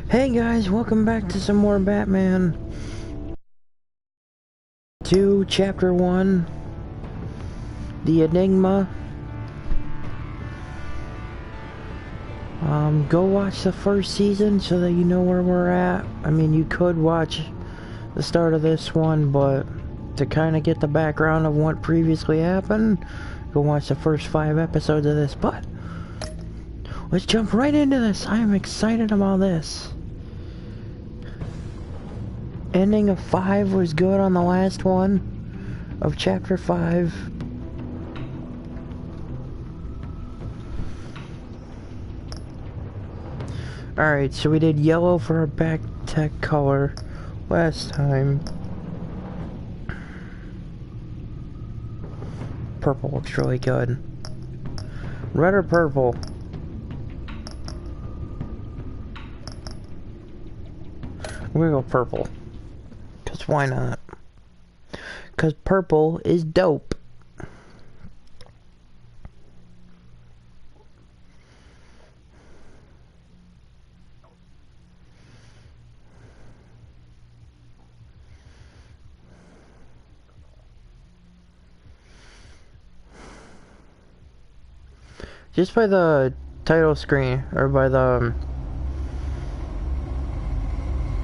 Hey guys, welcome back to some more Batman 2, Chapter 1, The Enigma. Go watch the first season so that you know where we're at. I mean, you could watch the start of this one, but to kind of get the background of what previously happened, go watch the first 5 episodes of this. But let's jump right into this. I am excited about this. Ending of 5 was good on the last one of Chapter 5. Alright, so we did yellow for our back tech color last time. Purple looks really good. Red or purple? We're gonna go purple. Cause why not? Cause purple is dope. Just by the title screen, or by the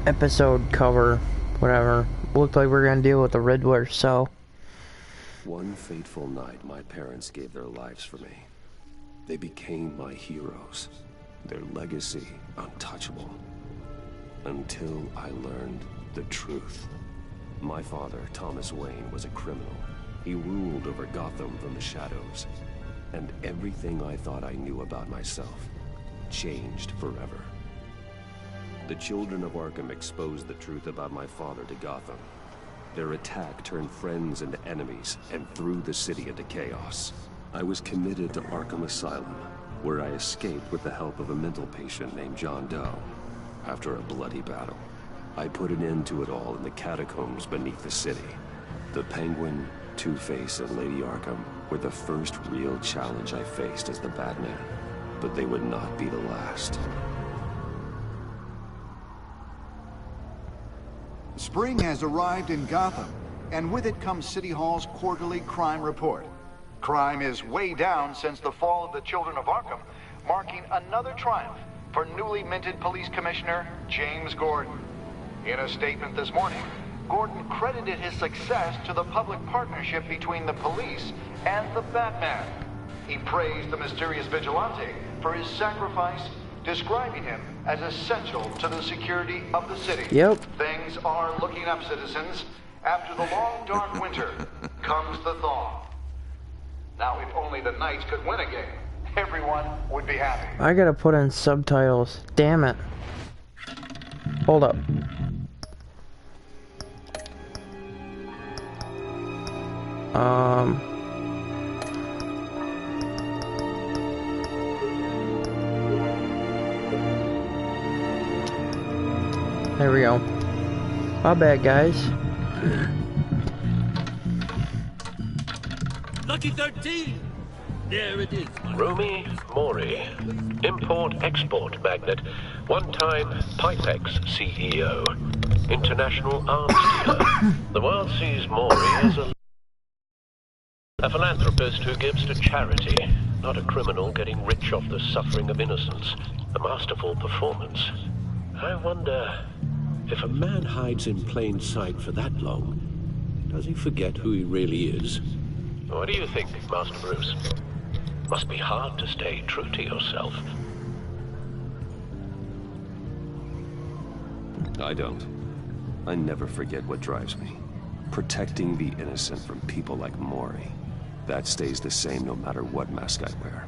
episode cover, whatever, looked like we're gonna deal with the Riddler, so. One fateful night, my parents gave their lives for me. They became my heroes. Their legacy untouchable. Until I learned the truth. My father, Thomas Wayne, was a criminal. He ruled over Gotham from the shadows. And everything I thought I knew about myself changed forever. The children of Arkham exposed the truth about my father to Gotham. Their attack turned friends into enemies and threw the city into chaos. I was committed to Arkham Asylum, where I escaped with the help of a mental patient named John Doe. After a bloody battle, I put an end to it all in the catacombs beneath the city. The Penguin, Two-Face, and Lady Arkham were the first real challenge I faced as the Batman, but they would not be the last. Spring has arrived in Gotham, and with it comes City Hall's quarterly crime report. Crime is way down since the fall of the Children of Arkham, marking another triumph for newly minted Police Commissioner James Gordon. In a statement this morning, Gordon credited his success to the public partnership between the police and the Batman. He praised the mysterious vigilante for his sacrifice, describing him as essential to the security of the city. Yep. Things are looking up, citizens. After the long, dark winter comes the thaw. Now, if only the Knights could win a game, everyone would be happy. I gotta put in subtitles. Damn it. Hold up. There we go. My bad, guys. Lucky 13! There it is. Romy Mori, import-export magnate, one-time Pipex CEO, international arms dealer. The world sees Mori as a philanthropist who gives to charity, not a criminal getting rich off the suffering of innocence. A masterful performance. I wonder, if a man hides in plain sight for that long, does he forget who he really is? What do you think, Master Bruce? Must be hard to stay true to yourself. I don't. I never forget what drives me. Protecting the innocent from people like Mori. That stays the same no matter what mask I wear.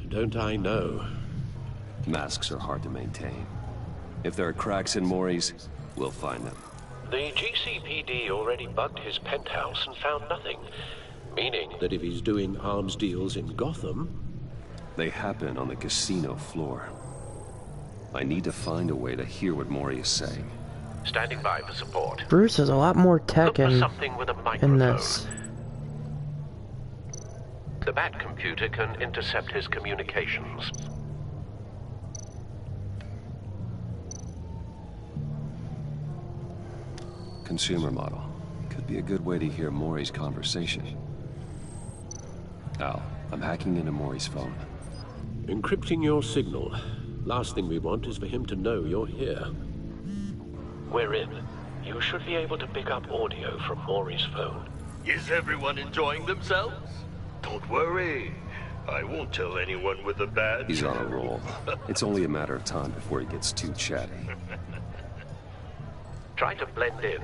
Don't I know? Masks are hard to maintain. If there are cracks in Mori's, we'll find them. The GCPD already bugged his penthouse and found nothing. Meaning that if he's doing arms deals in Gotham... They happen on the casino floor. I need to find a way to hear what Mori is saying. Standing by for support. Bruce has a lot more tech Look for in something with a microphone. this. The Bat computer can intercept his communications. consumer model. Could be a good way to hear Maury's conversation. Al, I'm hacking into Maury's phone. Encrypting your signal. Last thing we want is for him to know you're here. We're in. You should be able to pick up audio from Maury's phone. Is everyone enjoying themselves? Don't worry. I won't tell anyone with a badge. He's on a roll. It's only a matter of time before he gets too chatty. Try to blend in.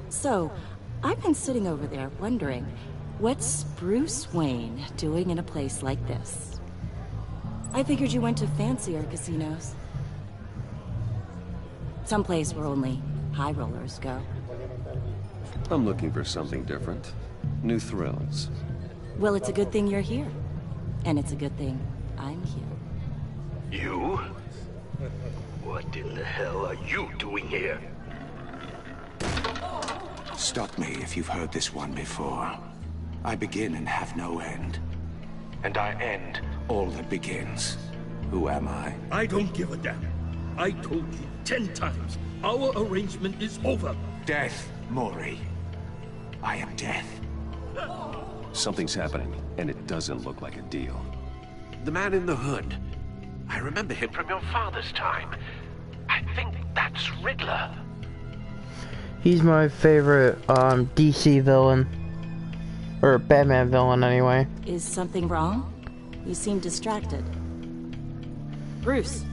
So, I've been sitting over there wondering, what's Bruce Wayne doing in a place like this? I figured you went to fancier casinos. Someplace where only high rollers go. I'm looking for something different. New thrills. Well, it's a good thing you're here. And it's a good thing I'm here. You? What in the hell are you doing here? Stop me if you've heard this one before. I begin and have no end. And I end all that begins. Who am I? I don't give a damn. I told you 10 times. Our arrangement is over. Death, Maury. I am death. Something's happening, and it doesn't look like a deal. The man in the hood. I remember him from your father's time. I think that's Riddler. He's my favorite DC villain. Or Batman villain, anyway. Is something wrong? You seem distracted. Bruce.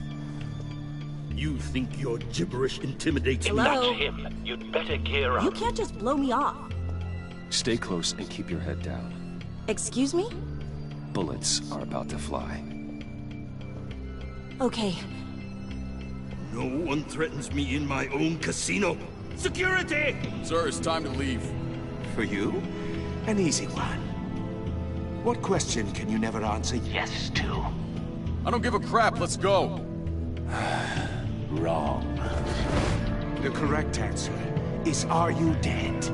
You think your gibberish intimidates me? Hello? That's him. You'd better gear up. You can't just blow me off. Stay close and keep your head down. Excuse me? Bullets are about to fly. Okay. No one threatens me in my own casino. Security! Sir, it's time to leave. For you? An easy one. What question can you never answer yes to? I don't give a crap, let's go. Wrong. The correct answer is, are you dead?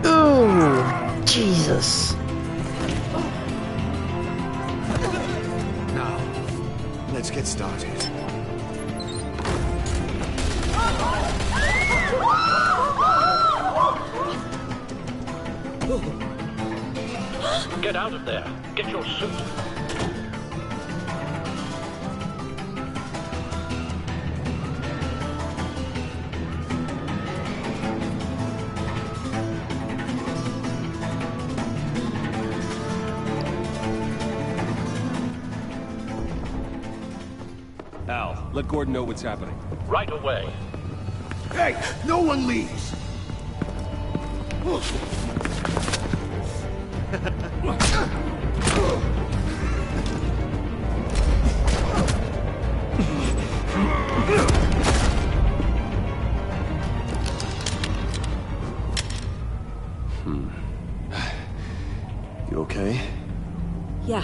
Ooh, Jesus. Now, let's get started. Get out of there. Get your suit. Al, let Gordon know what's happening. Right away. Hey, no one leaves! You okay? Yeah,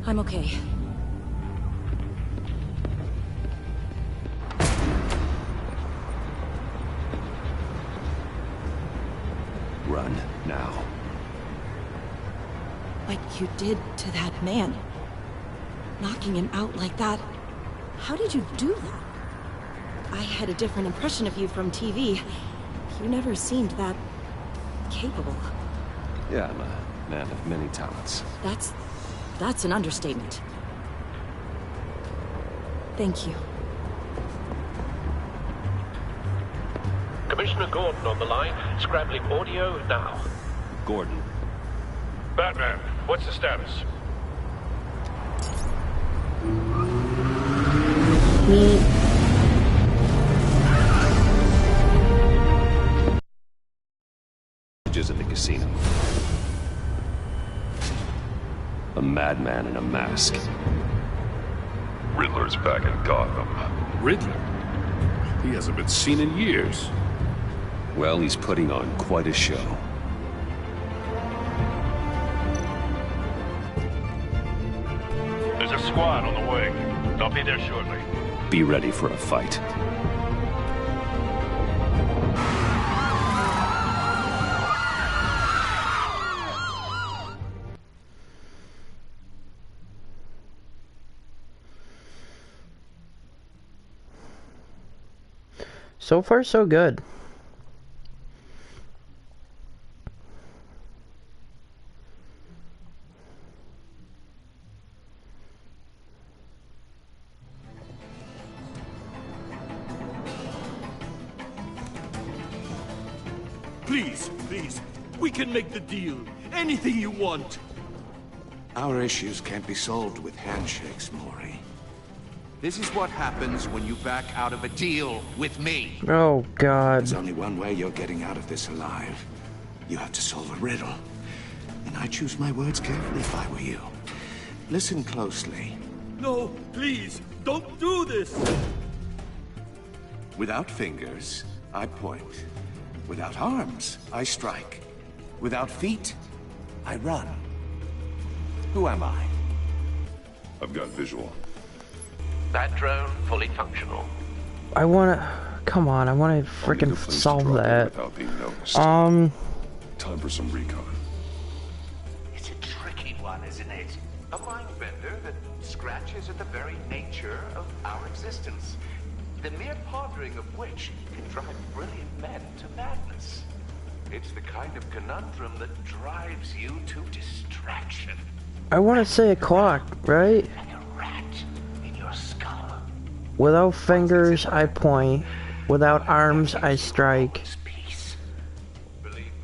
I'm okay. Run, now. What you did to that man. Knocking him out like that. How did you do that? I had a different impression of you from TV. You never seemed that capable. Yeah, I'm a man of many talents. That's an understatement. Thank you. Commissioner Gordon on the line. Scrambling audio now. Gordon. Batman, what's the status? In the casino. A madman in a mask. Riddler's back in Gotham. Riddler? He hasn't been seen in years. Well, he's putting on quite a show. There's a squad on the way. They'll be there shortly. Be ready for a fight. So far, so good. Please, please, we can make the deal. Anything you want. Our issues can't be solved with handshakes, Maury. This is what happens when you back out of a deal with me. Oh, God. There's only one way you're getting out of this alive. You have to solve a riddle. And I choose my words carefully if I were you. Listen closely. No, please, don't do this. Without fingers, I point. Without arms, I strike. Without feet, I run. Who am I? I've got visual. That drone fully functional. I wanna... Come on, I wanna frickin' solve that. Without being noticed. Time for some recon. It's a tricky one, isn't it? A mind bender that scratches at the very nature of our existence. The mere pondering of which can drive brilliant men to madness. It's the kind of conundrum that drives you to distraction. I wanna say a clock, right? Like a rat in your skull. Without fingers, I point. Without arms, I strike.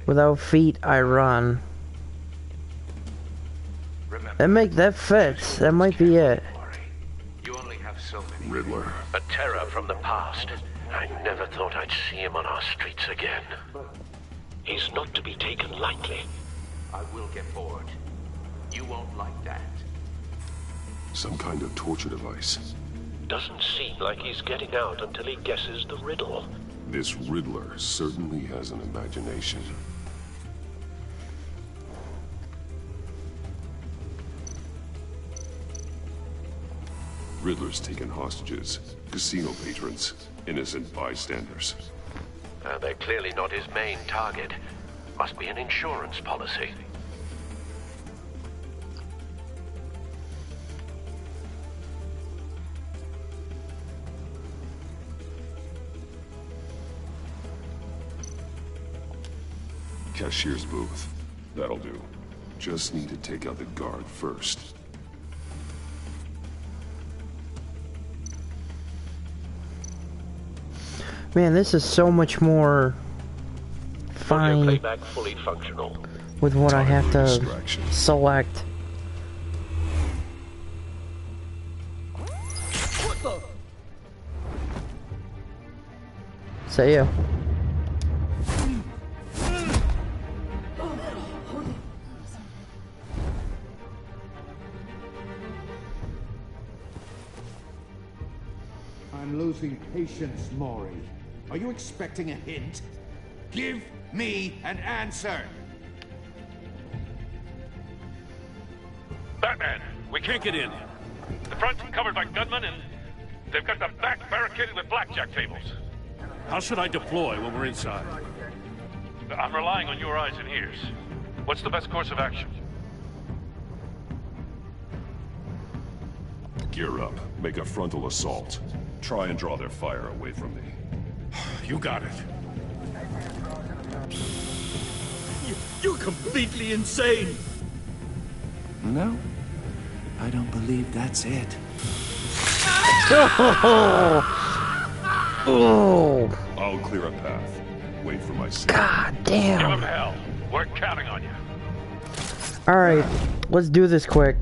Without feet, I run. That fits. That might be it. You only have so many. Riddler. A terror from the past. I never thought I'd see him on our streets again. He's not to be taken lightly. I will get bored. You won't like that. Some kind of torture device. Doesn't seem like he's getting out until he guesses the riddle. This Riddler certainly has an imagination. Riddler's taken hostages, casino patrons, innocent bystanders. They're clearly not his main target. Must be an insurance policy. Cashier's booth. That'll do. Just need to take out the guard first. Man, this is so much more fine Playback fully functional. with what I have to select. What the? Say you. I'm losing patience, Maury. Are you expecting a hint? Give me an answer! Batman, we can't get in. The front's covered by gunmen, and they've got the back barricaded with blackjack tables. How should I deploy when we're inside? I'm relying on your eyes and ears. What's the best course of action? Gear up. Make a frontal assault. Try and draw their fire away from me. You got it. You're completely insane! No, I don't believe that's it. Oh! I'll clear a path. Wait for my signal. God Give damn. them hell. We're counting on you. Alright, let's do this quick.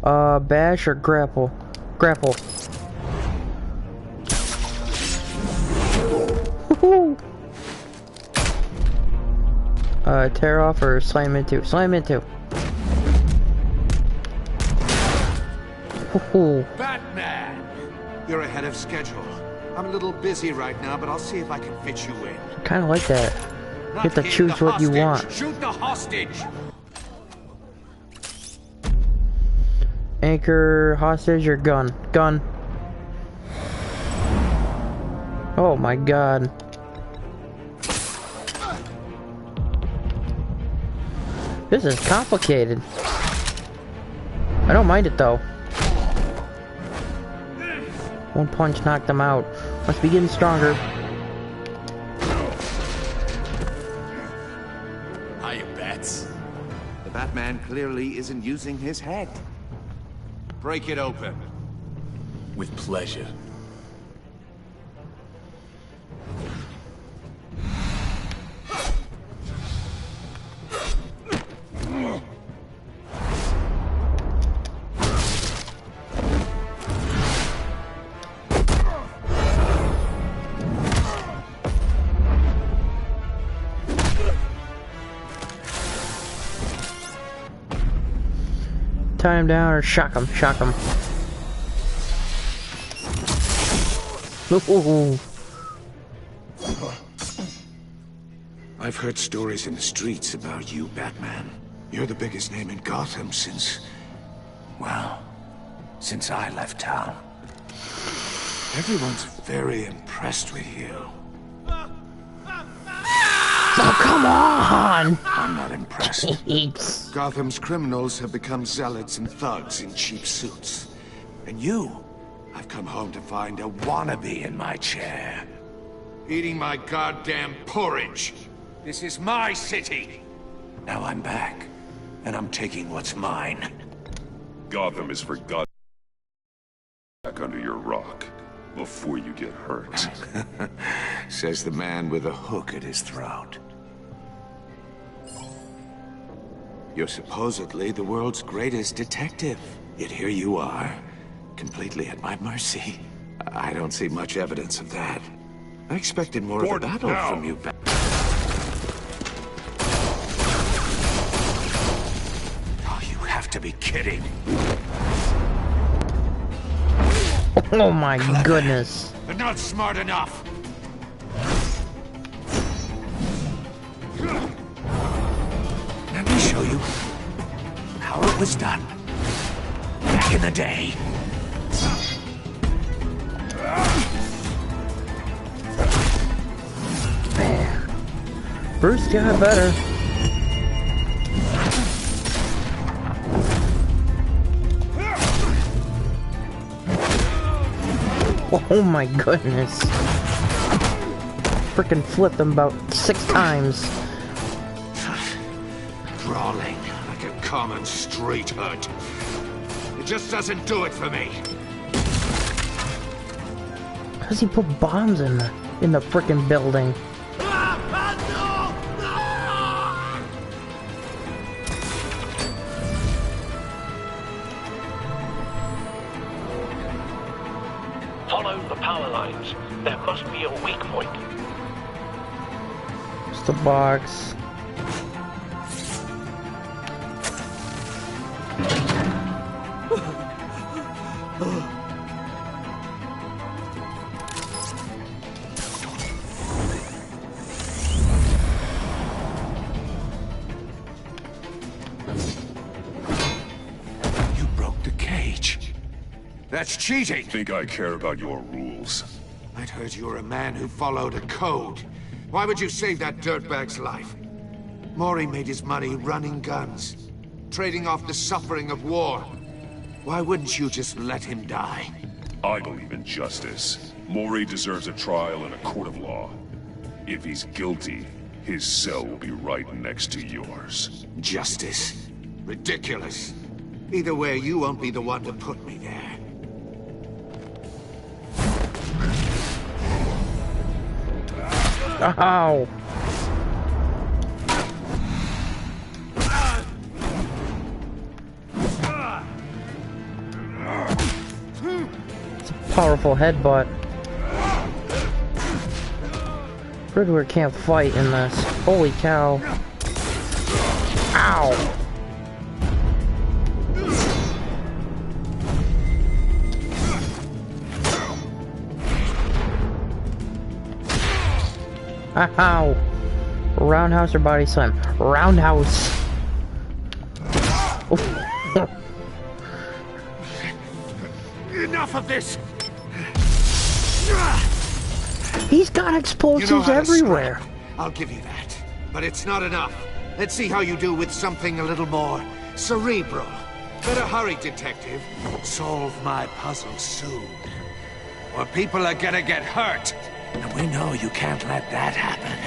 Bash or grapple? Grapple. Woohoo! Tear off or slam into? Slam into. Woohoo! Batman! You're ahead of schedule. I'm a little busy right now, but I'll see if I can fit you in. Kinda like that. You have to Not choose the what you hostage. want. Shoot the hostage! Anchor, hostage, or gun? Gun. Oh my god. This is complicated. I don't mind it though. One punch knocked him out. Must be getting stronger. your bets? The Batman clearly isn't using his head. Break it open. With pleasure. Tie him down or shock him, shock him. Ooh. I've heard stories in the streets about you, Batman. You're the biggest name in Gotham since... well, since I left town. Everyone's very impressed with you. Oh, come on! I'm not impressed. Gotham's criminals have become zealots and thugs in cheap suits. And you, I've come home to find a wannabe in my chair. Eating my goddamn porridge. This is my city. Now I'm back, and I'm taking what's mine. Gotham is for God back under your rock before you get hurt. Says the man with a hook at his throat. You're supposedly the world's greatest detective. Yet here you are, completely at my mercy. I don't see much evidence of that. I expected more of a battle from you, Oh, you have to be kidding. Oh my goodness. But not smart enough. Let me show you how it was done back in the day. Man. Bruce got better. Oh my goodness. Frickin' flipped him about 6 times. Brawling like a common street hood. It just doesn't do it for me. Cause he put bombs in the frickin' building. Follow the power lines. There must be a weak point. It's the box. You broke the cage. That's cheating. Think I care about your rules? I'd heard you were a man who followed a code. Why would you save that dirtbag's life? Mori made his money running guns, trading off the suffering of war. Why wouldn't you just let him die? I believe in justice. Mori deserves a trial in a court of law. If he's guilty, his cell will be right next to yours. Justice? Ridiculous. Either way, you won't be the one to put me there. Ow! It's a powerful headbutt. Riddler can't fight in this. Holy cow. Ow! Ow! Roundhouse or body slam? Roundhouse! Enough of this! He's got explosives everywhere! I'll give you that. But it's not enough. Let's see how you do with something a little more cerebral. Better hurry, detective. Solve my puzzle soon. Or people are gonna get hurt. And we know you can't let that happen.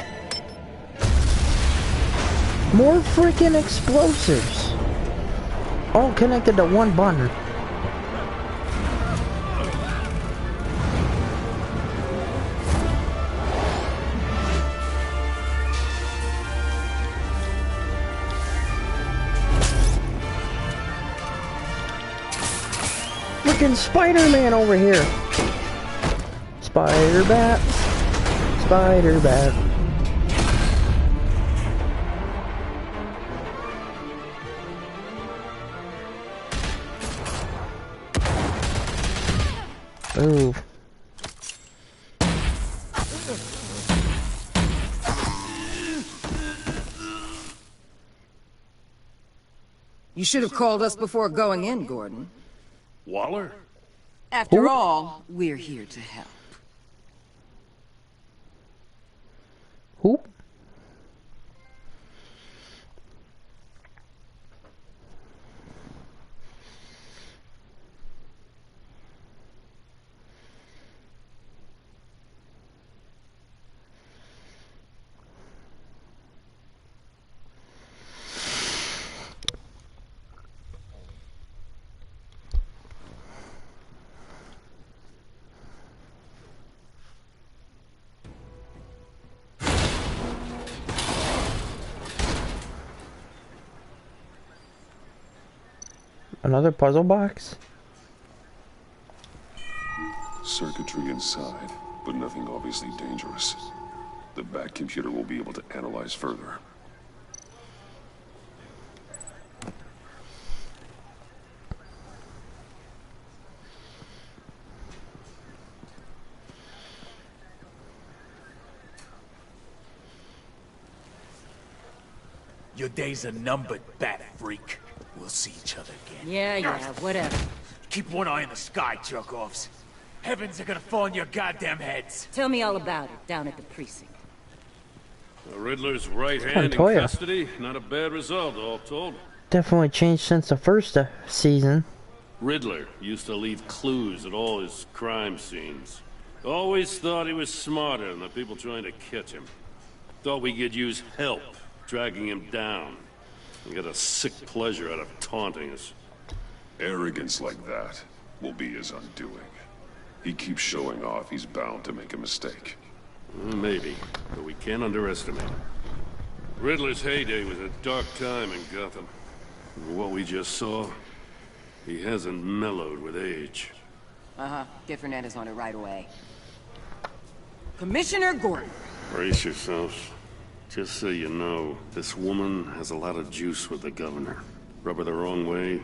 More freaking explosives. All connected to one button. Freaking Spider-Man over here. Spider-Bat. Spider-Bat. Ooh. You should have called us before going in, Gordon. Waller? After all, we're here to help. Who? Another puzzle box? Circuitry inside, but nothing obviously dangerous. The back computer will be able to analyze further. Your days are numbered, bat freak. We'll see each other again. Yeah, whatever. Keep one eye in the sky, jerk-offs. Heavens are gonna fall on your goddamn heads. Tell me all about it, down at the precinct. The Riddler's right hand in Montoya. custody. Not a bad result, all told. Definitely changed since the first season. Riddler used to leave clues at all his crime scenes. Always thought he was smarter than the people trying to catch him. Thought we could use help dragging him down. He got a sick pleasure out of taunting us. Arrogance like that will be his undoing. He keeps showing off, he's bound to make a mistake. Maybe, but we can't underestimate him. Riddler's heyday was a dark time in Gotham. What we just saw, he hasn't mellowed with age. Get Fernandez on it right away. Commissioner Gordon. Brace yourselves. Just so you know, this woman has a lot of juice with the governor. Rub her the wrong way,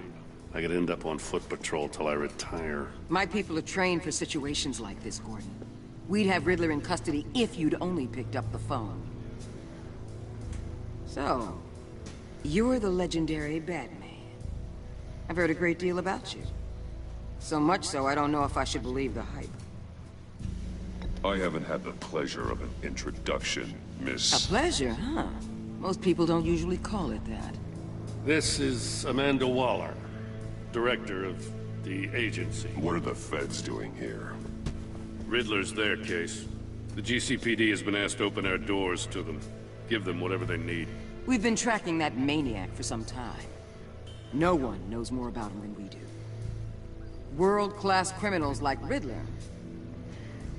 I could end up on foot patrol till I retire. My people are trained for situations like this, Gordon. We'd have Riddler in custody if you'd only picked up the phone. So, you're the legendary Batman. I've heard a great deal about you. So much so, I don't know if I should believe the hype. I haven't had the pleasure of an introduction, Miss... A pleasure, huh? Most people don't usually call it that. This is Amanda Waller, director of the agency. What are the feds doing here? Riddler's their case. The GCPD has been asked to open our doors to them. Give them whatever they need. We've been tracking that maniac for some time. No one knows more about him than we do. World-class criminals like Riddler.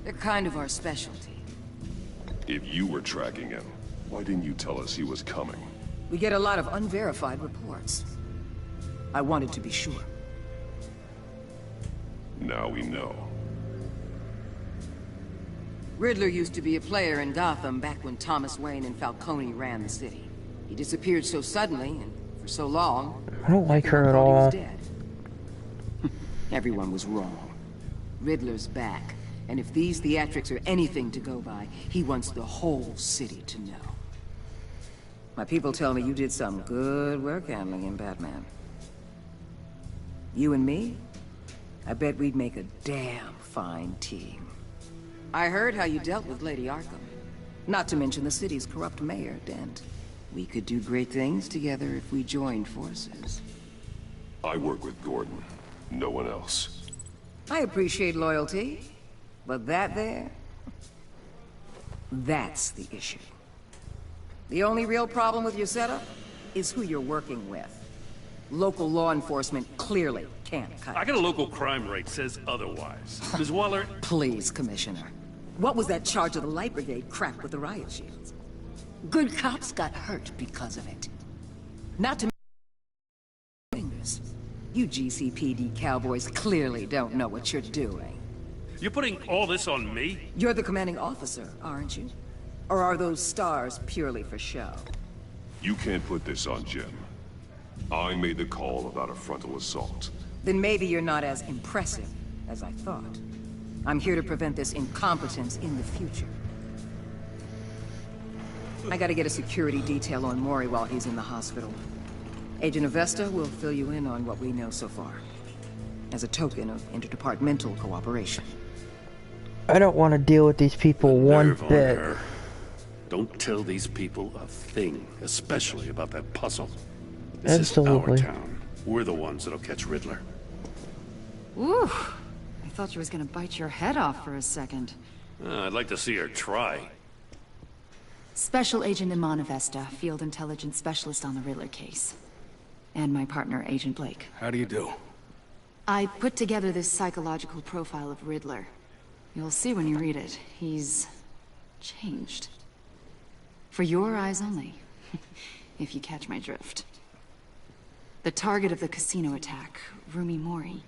They're kind of our specialty. If you were tracking him, why didn't you tell us he was coming? We get a lot of unverified reports. I wanted to be sure. Now we know. Riddler used to be a player in Gotham back when Thomas Wayne and Falcone ran the city. He disappeared so suddenly and for so long. I don't like her at all. He was dead. Everyone was wrong. Riddler's back, and if these theatrics are anything to go by, he wants the whole city to know. My people tell me you did some good work handling him, Batman. You and me? I bet we'd make a damn fine team. I heard how you dealt with Lady Arkham. Not to mention the city's corrupt mayor, Dent. We could do great things together if we joined forces. I work with Gordon. No one else. I appreciate loyalty, but that there... that's the issue. The only real problem with your setup is who you're working with. Local law enforcement clearly can't cut it. I got a local crime rate says otherwise. Ms. Waller... Please, Commissioner. What was that charge of the Light Brigade crap with the riot shields? Good cops got hurt because of it. Not to fingers. You GCPD cowboys clearly don't know what you're doing. You're putting all this on me? You're the commanding officer, aren't you? Or are those stars purely for show? You can't put this on Jim. I made the call about a frontal assault. Then maybe you're not as impressive as I thought. I'm here to prevent this incompetence in the future. I gotta get a security detail on Mori while he's in the hospital. Agent Avesta will fill you in on what we know so far, as a token of interdepartmental cooperation. I don't want to deal with these people one bit. Don't tell these people a thing, especially about that puzzle. This Absolutely. is our town. We're the ones that'll catch Riddler. Ooh, I thought she was gonna bite your head off for a second. I'd like to see her try. Special Agent Iman Avesta, Field Intelligence Specialist on the Riddler case. And my partner, Agent Blake. How do you do? I put together this psychological profile of Riddler. You'll see when you read it. He's... changed. For your eyes only, if you catch my drift. The target of the casino attack, Rumi Mori.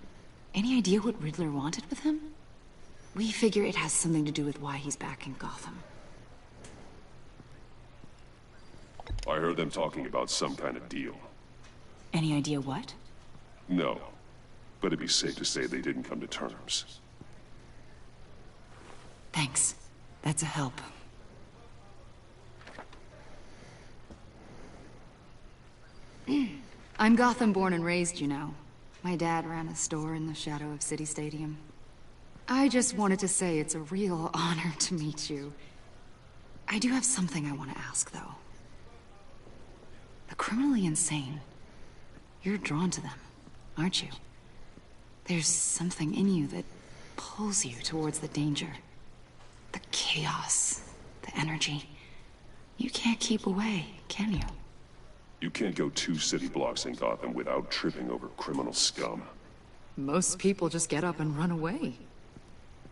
Any idea what Riddler wanted with him? We figure it has something to do with why he's back in Gotham. I heard them talking about some kind of deal. Any idea what? No, but it'd be safe to say they didn't come to terms. Thanks. That's a help. I'm Gotham born and raised, you know. My dad ran a store in the shadow of City Stadium. I just wanted to say it's a real honor to meet you. I do have something I want to ask, though. The criminally insane. You're drawn to them, aren't you? There's something in you that pulls you towards the danger. The chaos, the energy. You can't keep away, can you? You can't go 2 city blocks in Gotham without tripping over criminal scum. Most people just get up and run away.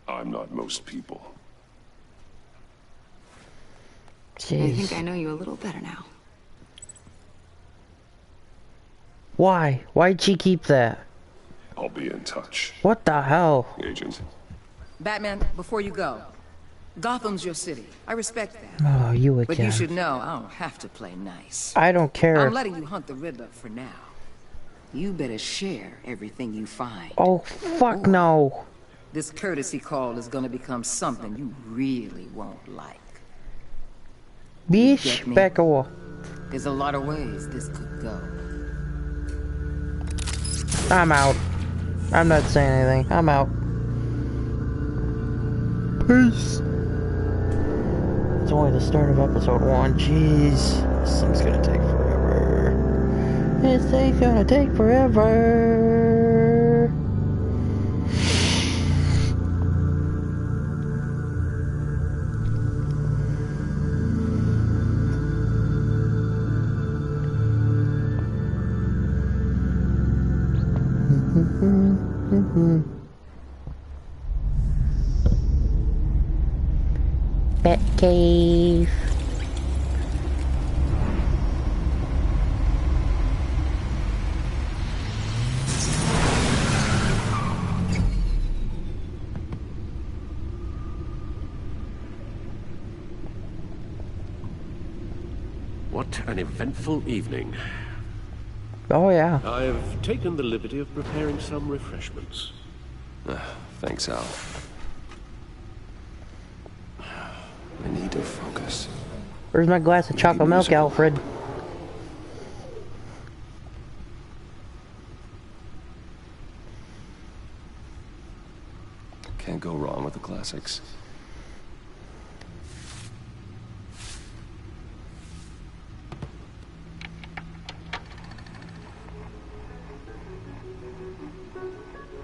I'm not most people. Jeez. I think I know you a little better now. Why? Why'd she keep that? I'll be in touch. What the hell? Agent. Batman, before you go, Gotham's your city. I respect that. Oh, you again. But you should know I don't have to play nice. I don't care. I'm letting you hunt the Riddler for now. You better share everything you find. Oh, fuck no. This courtesy call is gonna become something you really won't like. Bish, back away. There's a lot of ways this could go. I'm out. I'm not saying anything. I'm out. Peace. It's only the start of episode 1. Jeez. This thing's gonna take forever. This thing's gonna take forever. Batcave. What an eventful evening. Oh yeah. I've taken the liberty of preparing some refreshments. Thanks, Al. I need to focus. Where's my glass of chocolate milk, Alfred? Can't go wrong with the classics.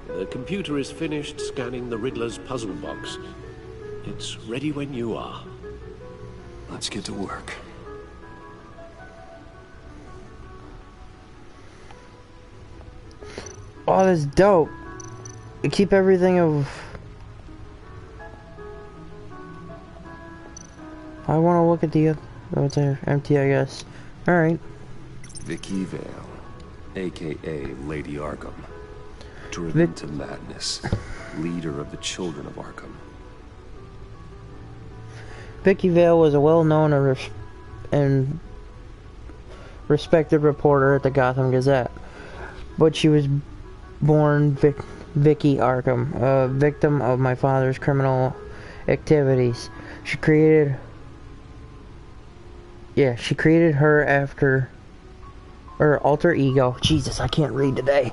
The computer is finished scanning the Riddler's puzzle box. It's ready when you are. Let's get to work. Oh, that's dope. You keep everything of... I want to look at the... Oh, it's empty, I guess. Alright. Vicky Vale, a.k.a. Lady Arkham. Driven to madness. Leader of the Children of Arkham. Vicky Vale was a well-known and respected reporter at the Gotham Gazette. But she was born Vicky Arkham, a victim of my father's criminal activities. She created her after... Or alter ego. Jesus, I can't read today.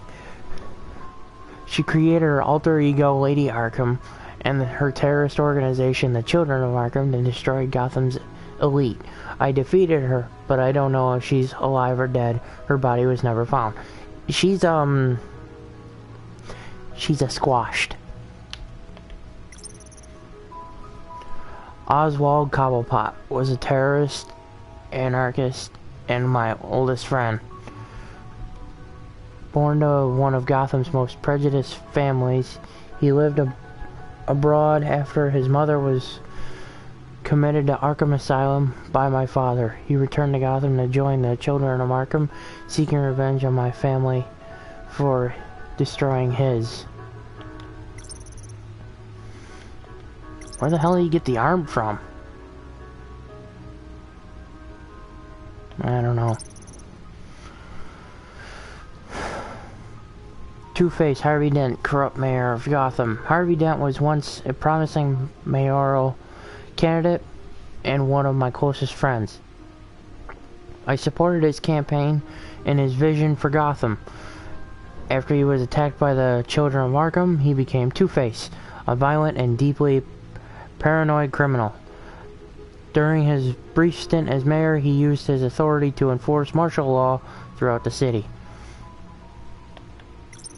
She created her alter ego, Lady Arkham, and her terrorist organization, the Children of Arkham, to destroy Gotham's elite. I defeated her, but I don't know if she's alive or dead. Her body was never found. She's a squashed. Oswald Cobblepot was a terrorist, anarchist, and my oldest friend. Born to one of Gotham's most prejudiced families, he lived abroad after his mother was committed to Arkham Asylum by my father. He returned to Gotham to join the Children of Arkham, seeking revenge on my family for destroying his. Where the hell did he get the arm from? I don't know. Two-Face, Harvey Dent, corrupt mayor of Gotham. Harvey Dent was once a promising mayoral candidate and one of my closest friends. I supported his campaign and his vision for Gotham. After he was attacked by the Children of Arkham, he became Two-Face, a violent and deeply paranoid criminal. During his brief stint as mayor, he used his authority to enforce martial law throughout the city.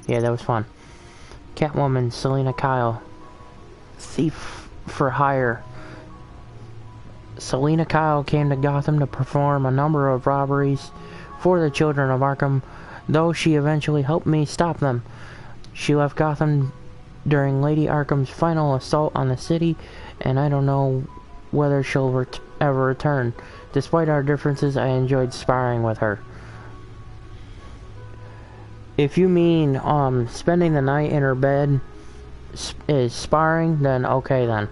Yeah, that was fun. Catwoman, Selina Kyle. Thief for hire. Selina Kyle came to Gotham to perform a number of robberies for the Children of Arkham, though she eventually helped me stop them. She left Gotham during Lady Arkham's final assault on the city, and I don't know whether she'll ever return. Despite our differences, I enjoyed sparring with her. If you mean spending the night in her bed is sparring, then okay then.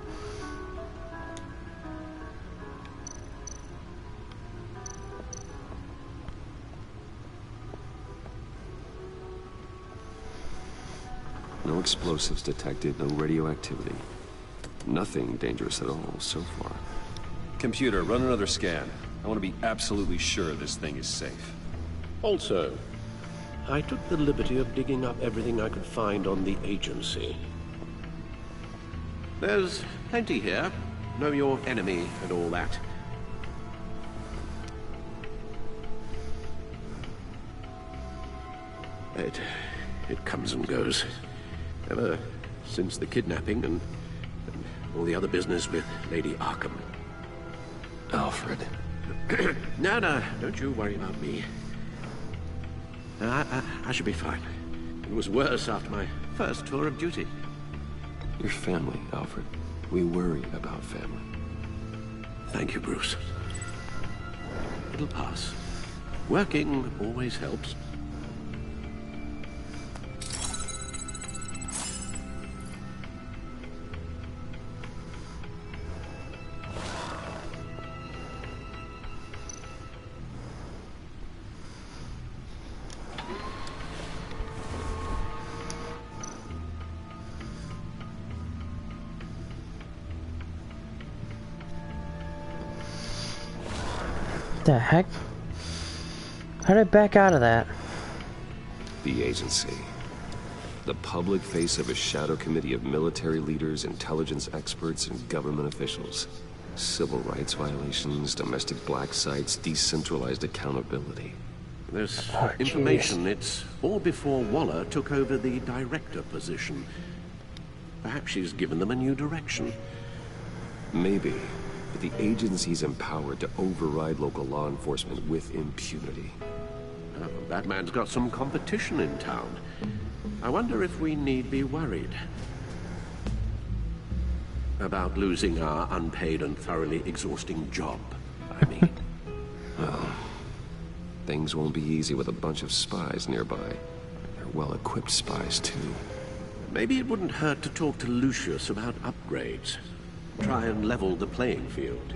No explosives detected, no radioactivity. Nothing dangerous at all so far. Computer, run another scan. I want to be absolutely sure this thing is safe. Also, I took the liberty of digging up everything I could find on the agency. There's plenty here. Know your enemy and all that. It comes and goes. Ever since the kidnapping and all the other business with Lady Arkham. Alfred. No, don't you worry about me. I should be fine. It was worse after my first tour of duty. Your family, Alfred. We worry about family. Thank you, Bruce. It'll pass. Working always helps. The heck? How did I back out of that? The agency. The public face of a shadow committee of military leaders, intelligence experts, and government officials. Civil rights violations, domestic black sites, decentralized accountability. There's information. It's all before Waller took over the director position. Perhaps she's given them a new direction. Maybe. But the agency's empowered to override local law enforcement with impunity. Batman's got some competition in town. I wonder if we need be worried about losing our unpaid and thoroughly exhausting job, I mean. Well, things won't be easy with a bunch of spies nearby. They're well-equipped spies, too. Maybe it wouldn't hurt to talk to Lucius about upgrades. Try and level the playing field.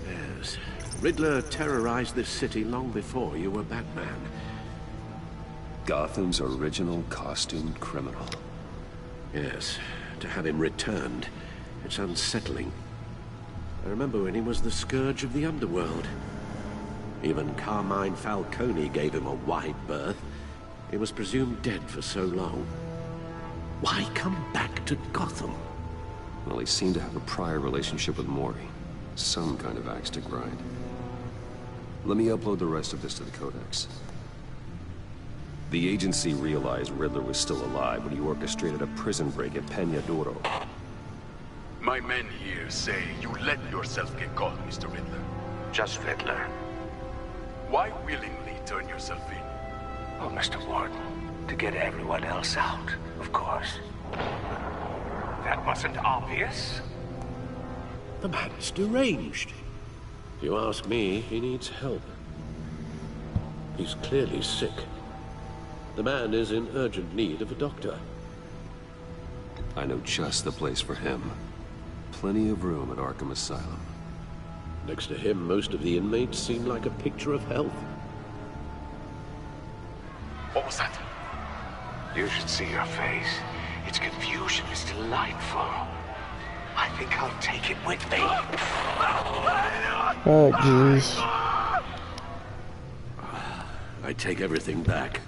Yes, Riddler terrorized this city long before you were Batman. Gotham's original costumed criminal. Yes, to have him returned, it's unsettling. I remember when he was the scourge of the underworld. Even Carmine Falcone gave him a wide berth. He was presumed dead for so long. Why come back to Gotham? Well, he seemed to have a prior relationship with Mori. Some kind of axe to grind. Let me upload the rest of this to the Codex. The agency realized Riddler was still alive when he orchestrated a prison break at Peñadoro. My men here say you let yourself get caught, Mr. Riddler. Just Riddler. Why willingly turn yourself in? Oh, Mr. Warden, to get everyone else out, of course. That wasn't obvious. The man's deranged. If you ask me, he needs help. He's clearly sick. The man is in urgent need of a doctor. I know just the place for him. Plenty of room at Arkham Asylum. Next to him, most of the inmates seem like a picture of health. What was that? You should see your face. Its confusion is delightful. I think I'll take it with me. Oh, jeez. I take everything back.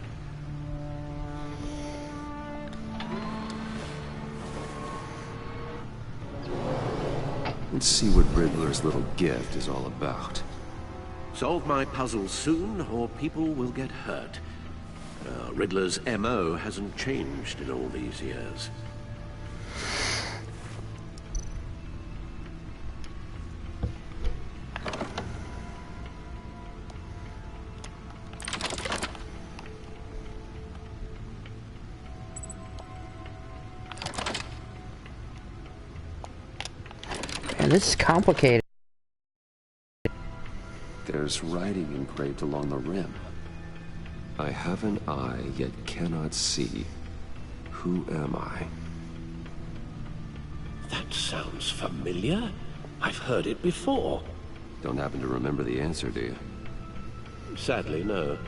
Let's see what Riddler's little gift is all about. Solve my puzzle soon, or people will get hurt. Riddler's MO hasn't changed in all these years. Man, this is complicated. There's writing engraved along the rim. I have an eye, yet cannot see. Who am I? That sounds familiar. I've heard it before. Don't happen to remember the answer, do you? Sadly, no.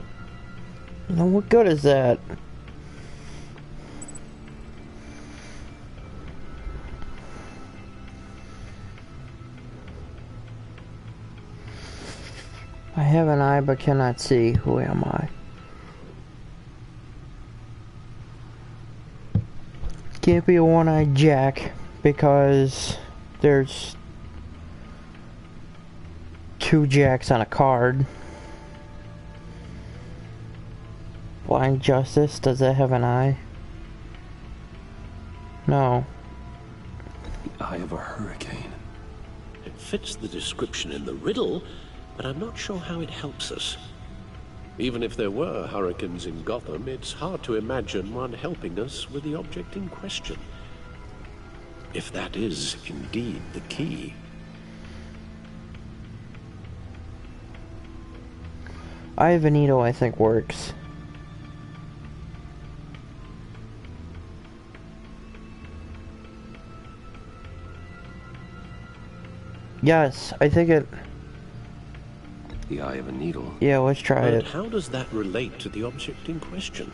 Now, what good is that? I have an eye but cannot see. Who am I? Can't be a one-eyed Jack because there's two Jacks on a card. Blind Justice, does that have an eye? No. The eye of a hurricane. It fits the description in the riddle, but I'm not sure how it helps us. Even if there were hurricanes in Gotham, it's hard to imagine one helping us with the object in question. If that is indeed the key. Eye of a Needle, I think, works. Yes, I think it... The eye of a needle. Yeah, let's try it. How does that relate to the object in question?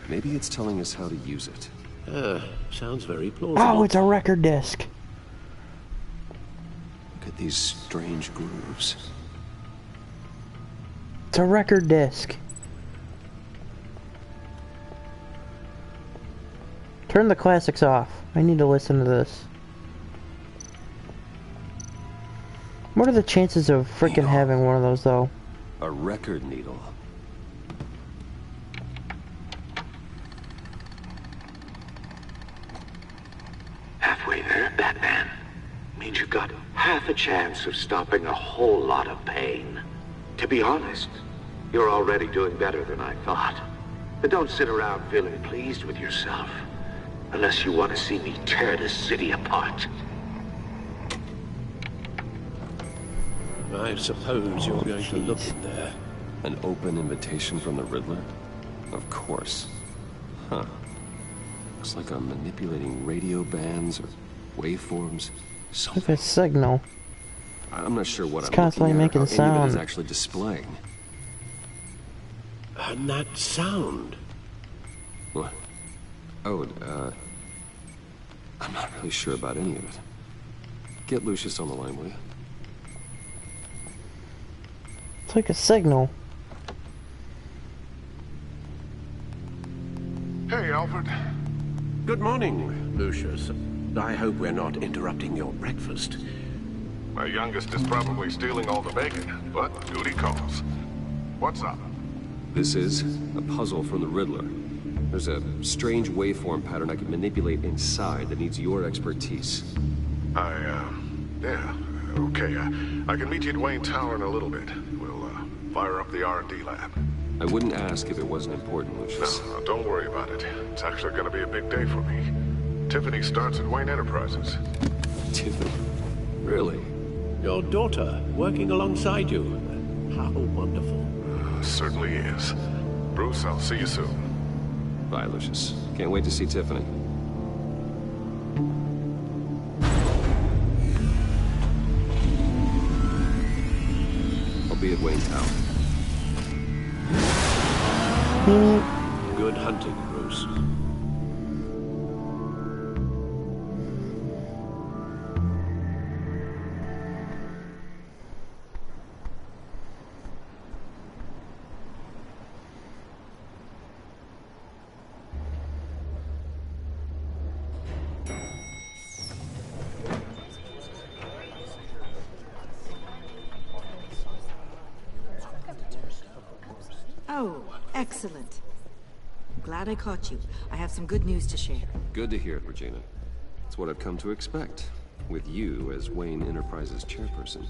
Maybe it's telling us how to use it. Sounds very plausible. Oh, it's a record disc. Look at these strange grooves. It's a record disc. Turn the classics off. I need to listen to this. What are the chances of freaking having one of those, though? A record needle. Halfway there, Batman. Means you got half a chance of stopping a whole lot of pain. To be honest, you're already doing better than I thought. But don't sit around feeling pleased with yourself, unless you want to see me tear this city apart. I suppose you're going to look in there. An open invitation from the Riddler? Of course. Huh. Looks like I'm manipulating radio bands or waveforms. Like a signal. I'm not sure what It's I'm constantly looking at or making how any of it is sound. actually displaying. And that sound. What? Oh, I'm not really sure about any of it. Get Lucius on the line, will you? It's like a signal. Hey, Alfred. Good morning, Lucius. I hope we're not interrupting your breakfast. My youngest is probably stealing all the bacon, but duty calls. What's up? This is a puzzle from the Riddler. There's a strange waveform pattern I can manipulate inside that needs your expertise. Yeah, okay. I can meet you at Wayne Tower in a little bit. We'll, fire up the R&D lab. I wouldn't ask if it wasn't important, Lucius. No, don't worry about it. It's actually gonna be a big day for me. Tiffany starts at Wayne Enterprises. Tiffany? Really? Your daughter, working alongside you. How wonderful. Certainly is. Bruce, I'll see you soon. Bye, Lucius. Can't wait to see Tiffany. I'll be at Wayne Tower. Good hunting, Bruce. Oh, excellent. Glad I caught you. I have some good news to share. Good to hear it, Regina. It's what I've come to expect, with you as Wayne Enterprises chairperson.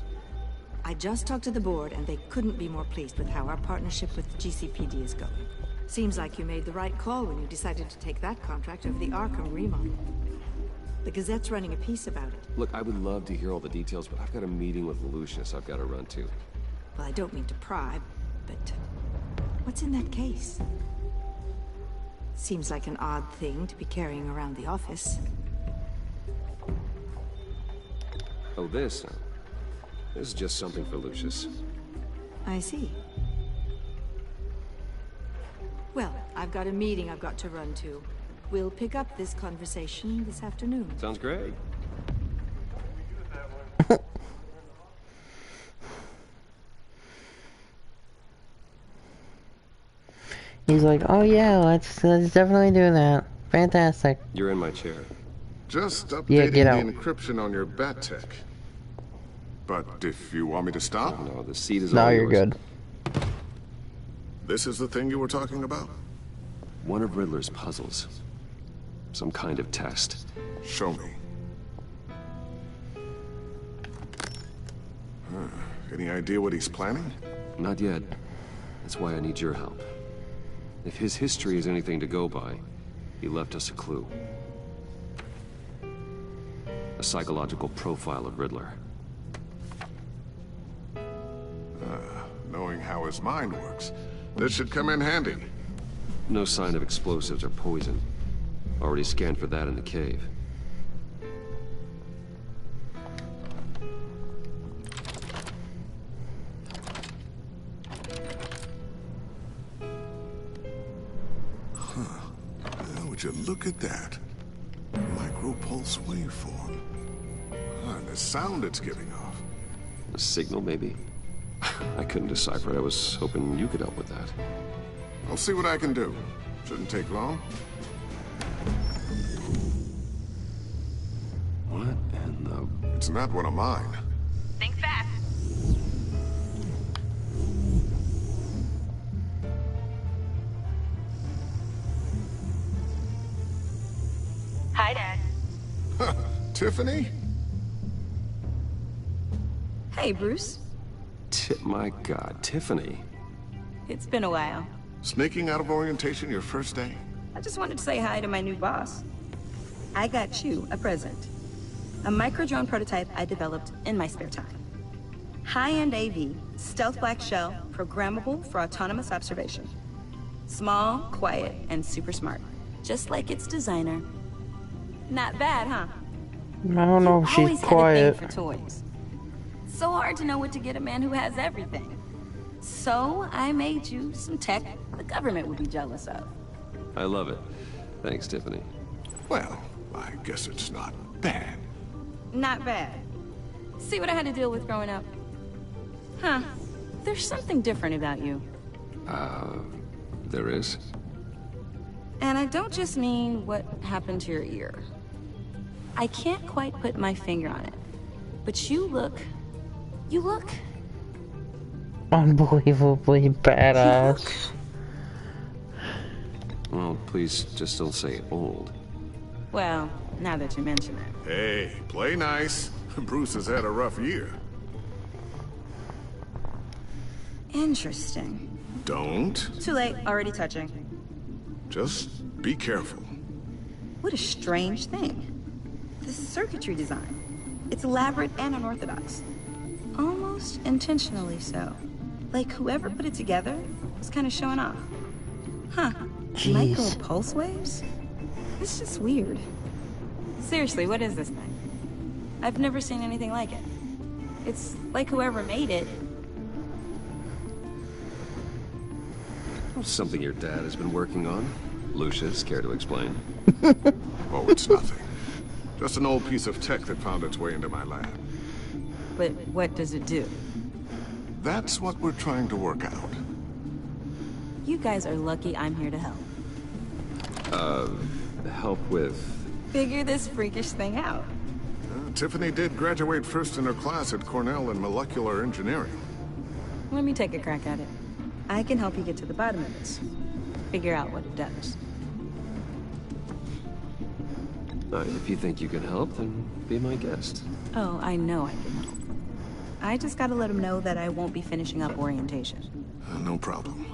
I just talked to the board, and they couldn't be more pleased with how our partnership with GCPD is going. Seems like you made the right call when you decided to take that contract over the Arkham remodel. The Gazette's running a piece about it. Look, I would love to hear all the details, but I've got a meeting with Lucius I've got to run to. Well, I don't mean to pry, but what's in that case? Seems like an odd thing to be carrying around the office. Oh, this? This is just something for Lucius. I see. Well, I've got a meeting I've got to run to. We'll pick up this conversation this afternoon. Sounds great. He's like, oh yeah, let's definitely do that. Fantastic. You're in my chair. Just updating Yeah, get out. the encryption on your bat tech. But if you want me to stop? No, the seat is No, all you're yours. good. This is the thing you were talking about? One of Riddler's puzzles. Some kind of test. Show me. Any idea what he's planning? Not yet. That's why I need your help. If his history is anything to go by, he left us a clue. A psychological profile of Riddler. Knowing how his mind works, this should come in handy. No sign of explosives or poison. Already scanned for that in the cave. Would you look at that? Micropulse waveform. And the sound it's giving off. A signal, maybe? I couldn't decipher it. I was hoping you could help with that. I'll see what I can do. Shouldn't take long. What in the... It's not one of mine. Think fast. Hi, Dad. Tiffany? Hey, Bruce. My God, Tiffany. It's been a while. Sneaking out of orientation your first day? I just wanted to say hi to my new boss. I got you a present. A micro-drone prototype I developed in my spare time. High-end AV, stealth black shell, programmable for autonomous observation. Small, quiet, and super smart. Just like its designer. Not bad, huh? I don't know if she's Always quiet. had a thing for toys. So hard to know what to get a man who has everything. So I made you some tech the government would be jealous of. I love it. Thanks, Tiffany. Well, I guess it's not bad. Not bad. See what I had to deal with growing up? Huh. There's something different about you. There is? And I don't just mean what happened to your ear. I can't quite put my finger on it. But you look... Unbelievably badass. Well, please just don't say old. Well, now that you mention it. Hey, play nice. Bruce has had a rough year. Interesting. Don't. Too late, already touching. Just be careful. What a strange thing. The circuitry design. It's elaborate and unorthodox. Almost intentionally so. Like whoever put it together was kind of showing off. Huh. Jeez. Micro pulse waves? It's just weird. Seriously, what is this thing? I've never seen anything like it. It's like whoever made it. Something your dad has been working on. Lucius, care to explain? Oh, it's nothing. Just an old piece of tech that found its way into my lab. But what does it do? That's what we're trying to work out. You guys are lucky I'm here to help. Help with... Figure this freakish thing out. Tiffany did graduate first in her class at Cornell in molecular engineering. Let me take a crack at it. I can help you get to the bottom of this. Figure out what it does. If you think you can help, then be my guest. Oh, I know I can help. I just gotta let him know that I won't be finishing up orientation. No problem.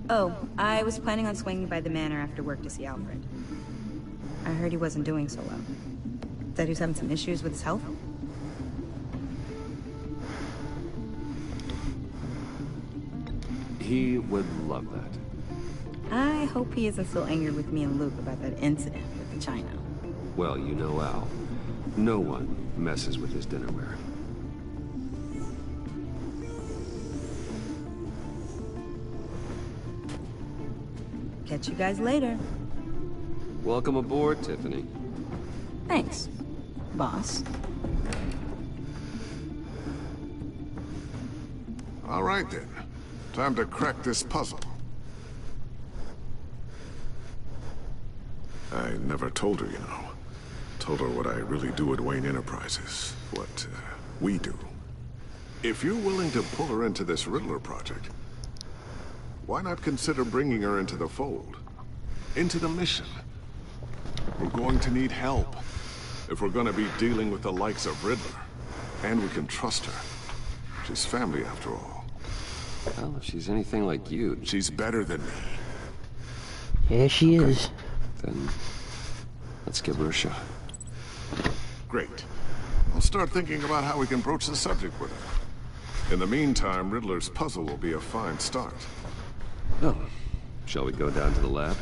Oh, I was planning on swinging by the manor after work to see Alfred. I heard he wasn't doing so well. That he was having some issues with his health. He would love that. I hope he isn't still angry with me and Luke about that incident with the China. Well, you know Al. No one messes with his dinnerware. Catch you guys later. Welcome aboard, Tiffany. Thanks, boss. All right, then. Time to crack this puzzle. I never told her, you know. Told her what I really do at Wayne Enterprises. What we do. If you're willing to pull her into this Riddler project, why not consider bringing her into the fold? Into the mission? We're going to need help. If we're going to be dealing with the likes of Riddler. And we can trust her. She's family, after all. Well, if she's anything like you... She's better than me. Yeah, she is. Then let's give her a shot. Great. I'll start thinking about how we can broach the subject with her. In the meantime, Riddler's puzzle will be a fine start. Oh, shall we go down to the lab?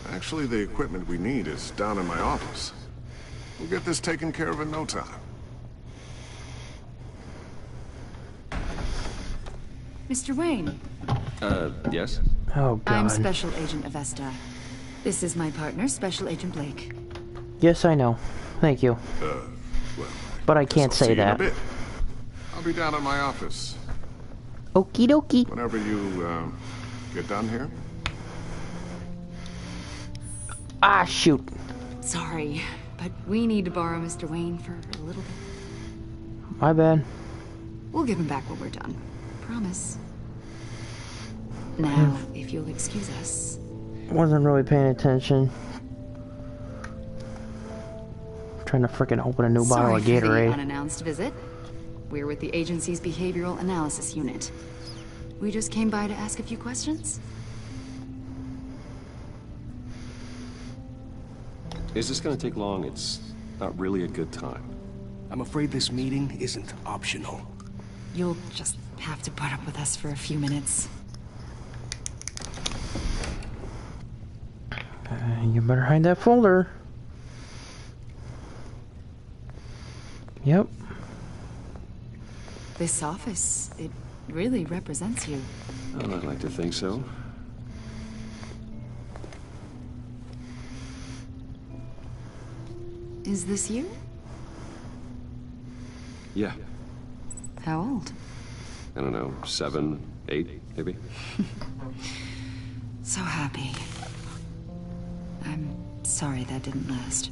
Actually, the equipment we need is down in my office. We'll get this taken care of in no time. Mr. Wayne. Yes? Oh, God. I'm Special Agent Avesta. This is my partner, Special Agent Blake. Yes, I know. Thank you. Well, but I can't say that. In a bit. I'll be down in my office. Okie dokie. Whenever you, get done here. Ah, shoot. Sorry, but we need to borrow Mr. Wayne for a little bit. My bad. We'll give him back when we're done. Promise. Now, if you'll excuse us. Wasn't really paying attention. Trying to frickin' open a new bottle of Sorry for the Gatorade. unannounced visit. We're with the agency's behavioral analysis unit. We just came by to ask a few questions. Is this gonna take long? It's not really a good time. I'm afraid this meeting isn't optional. You'll just have to put up with us for a few minutes. You better hide that folder. Yep. This office, it really represents you. Well, I'd like to think so. Is this you? Yeah. How old? I don't know, 7, 8, maybe? So happy. I'm sorry that didn't last.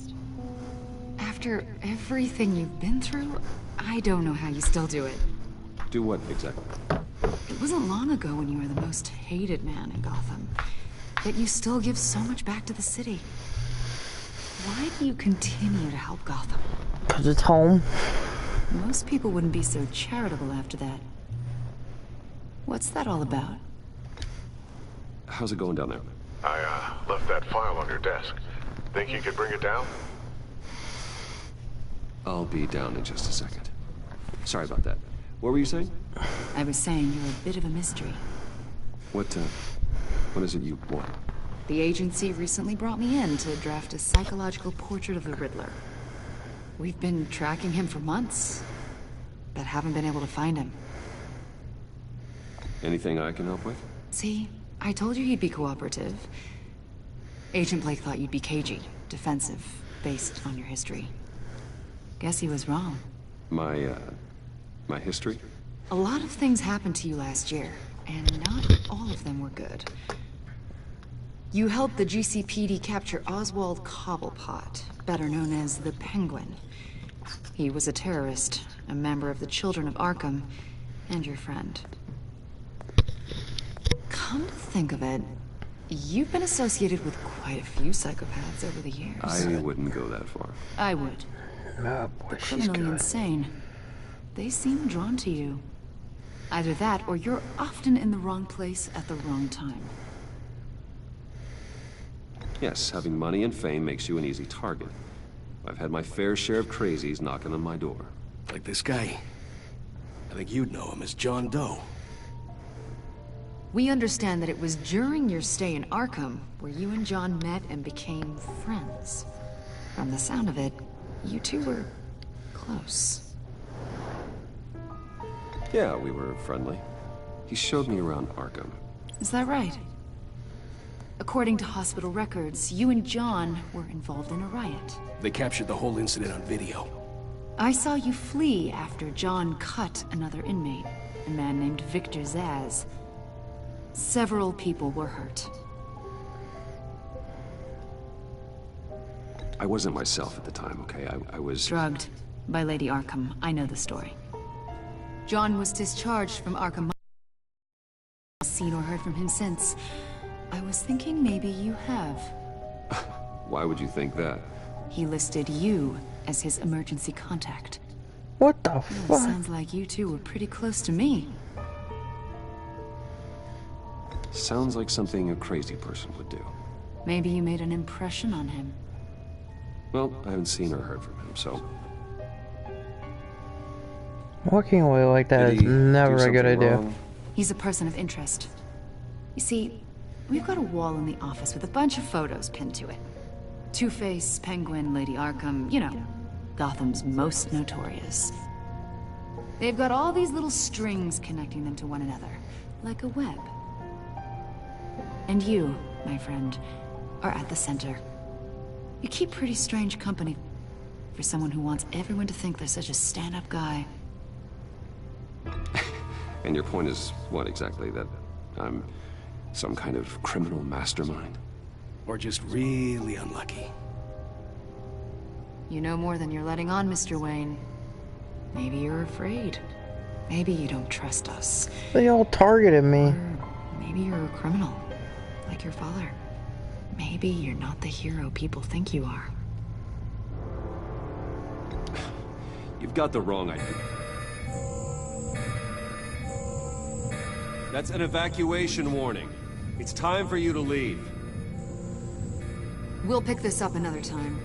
After everything you've been through, I don't know how you still do it. Do what, exactly? It wasn't long ago when you were the most hated man in Gotham, yet you still give so much back to the city. Why do you continue to help Gotham? 'Cause it's home. Most people wouldn't be so charitable after that. What's that all about? How's it going down there? I, left that file on your desk. Think you could bring it down? I'll be down in just a second. Sorry about that. What were you saying? I was saying you're a bit of a mystery. What is it you want? The agency recently brought me in to draft a psychological portrait of the Riddler. We've been tracking him for months, but haven't been able to find him. Anything I can help with? See, I told you he'd be cooperative. Agent Blake thought you'd be cagey, defensive, based on your history. Guess he was wrong. My history? A lot of things happened to you last year, and not all of them were good. You helped the GCPD capture Oswald Cobblepot, better known as the Penguin. He was a terrorist, a member of the Children of Arkham, and your friend. Come to think of it, you've been associated with quite a few psychopaths over the years. I wouldn't go that far. I would. Oh boy, The she's criminally good. insane. They seem drawn to you. Either that, or you're often in the wrong place at the wrong time. Yes, having money and fame makes you an easy target. I've had my fair share of crazies knocking on my door. Like this guy. I think you'd know him as John Doe. We understand that it was during your stay in Arkham where you and John met and became friends. From the sound of it, you two were close. Yeah, we were friendly. He showed me around Arkham. Is that right? According to hospital records, you and John were involved in a riot. They captured the whole incident on video. I saw you flee after John cut another inmate, a man named Victor Zaz. Several people were hurt. I wasn't myself at the time, okay? I was... Drugged by Lady Arkham. I know the story. John was discharged from Arkham. Seen or heard from him since. I was thinking maybe you have. Why would you think that? He listed you as his emergency contact. What the Well, fuck? sounds like you two were pretty close to me. Sounds like something a crazy person would do. Maybe you made an impression on him. Well, I haven't seen or heard from him, so... Walking away like that Did is he never do a good something idea. wrong? He's a person of interest. You see, we've got a wall in the office with a bunch of photos pinned to it. Two-Face, Penguin, Lady Arkham, you know, Gotham's most notorious. They've got all these little strings connecting them to one another, like a web. And you, my friend, are at the center. You keep pretty strange company for someone who wants everyone to think they're such a stand-up guy. And your point is what exactly? That I'm some kind of criminal mastermind? Or just really unlucky. You know more than you're letting on, Mr. Wayne. Maybe you're afraid. Maybe you don't trust us. They all targeted me. Or maybe you're a criminal, like your father. Maybe you're not the hero people think you are. You've got the wrong idea. That's an evacuation warning. It's time for you to leave. We'll pick this up another time.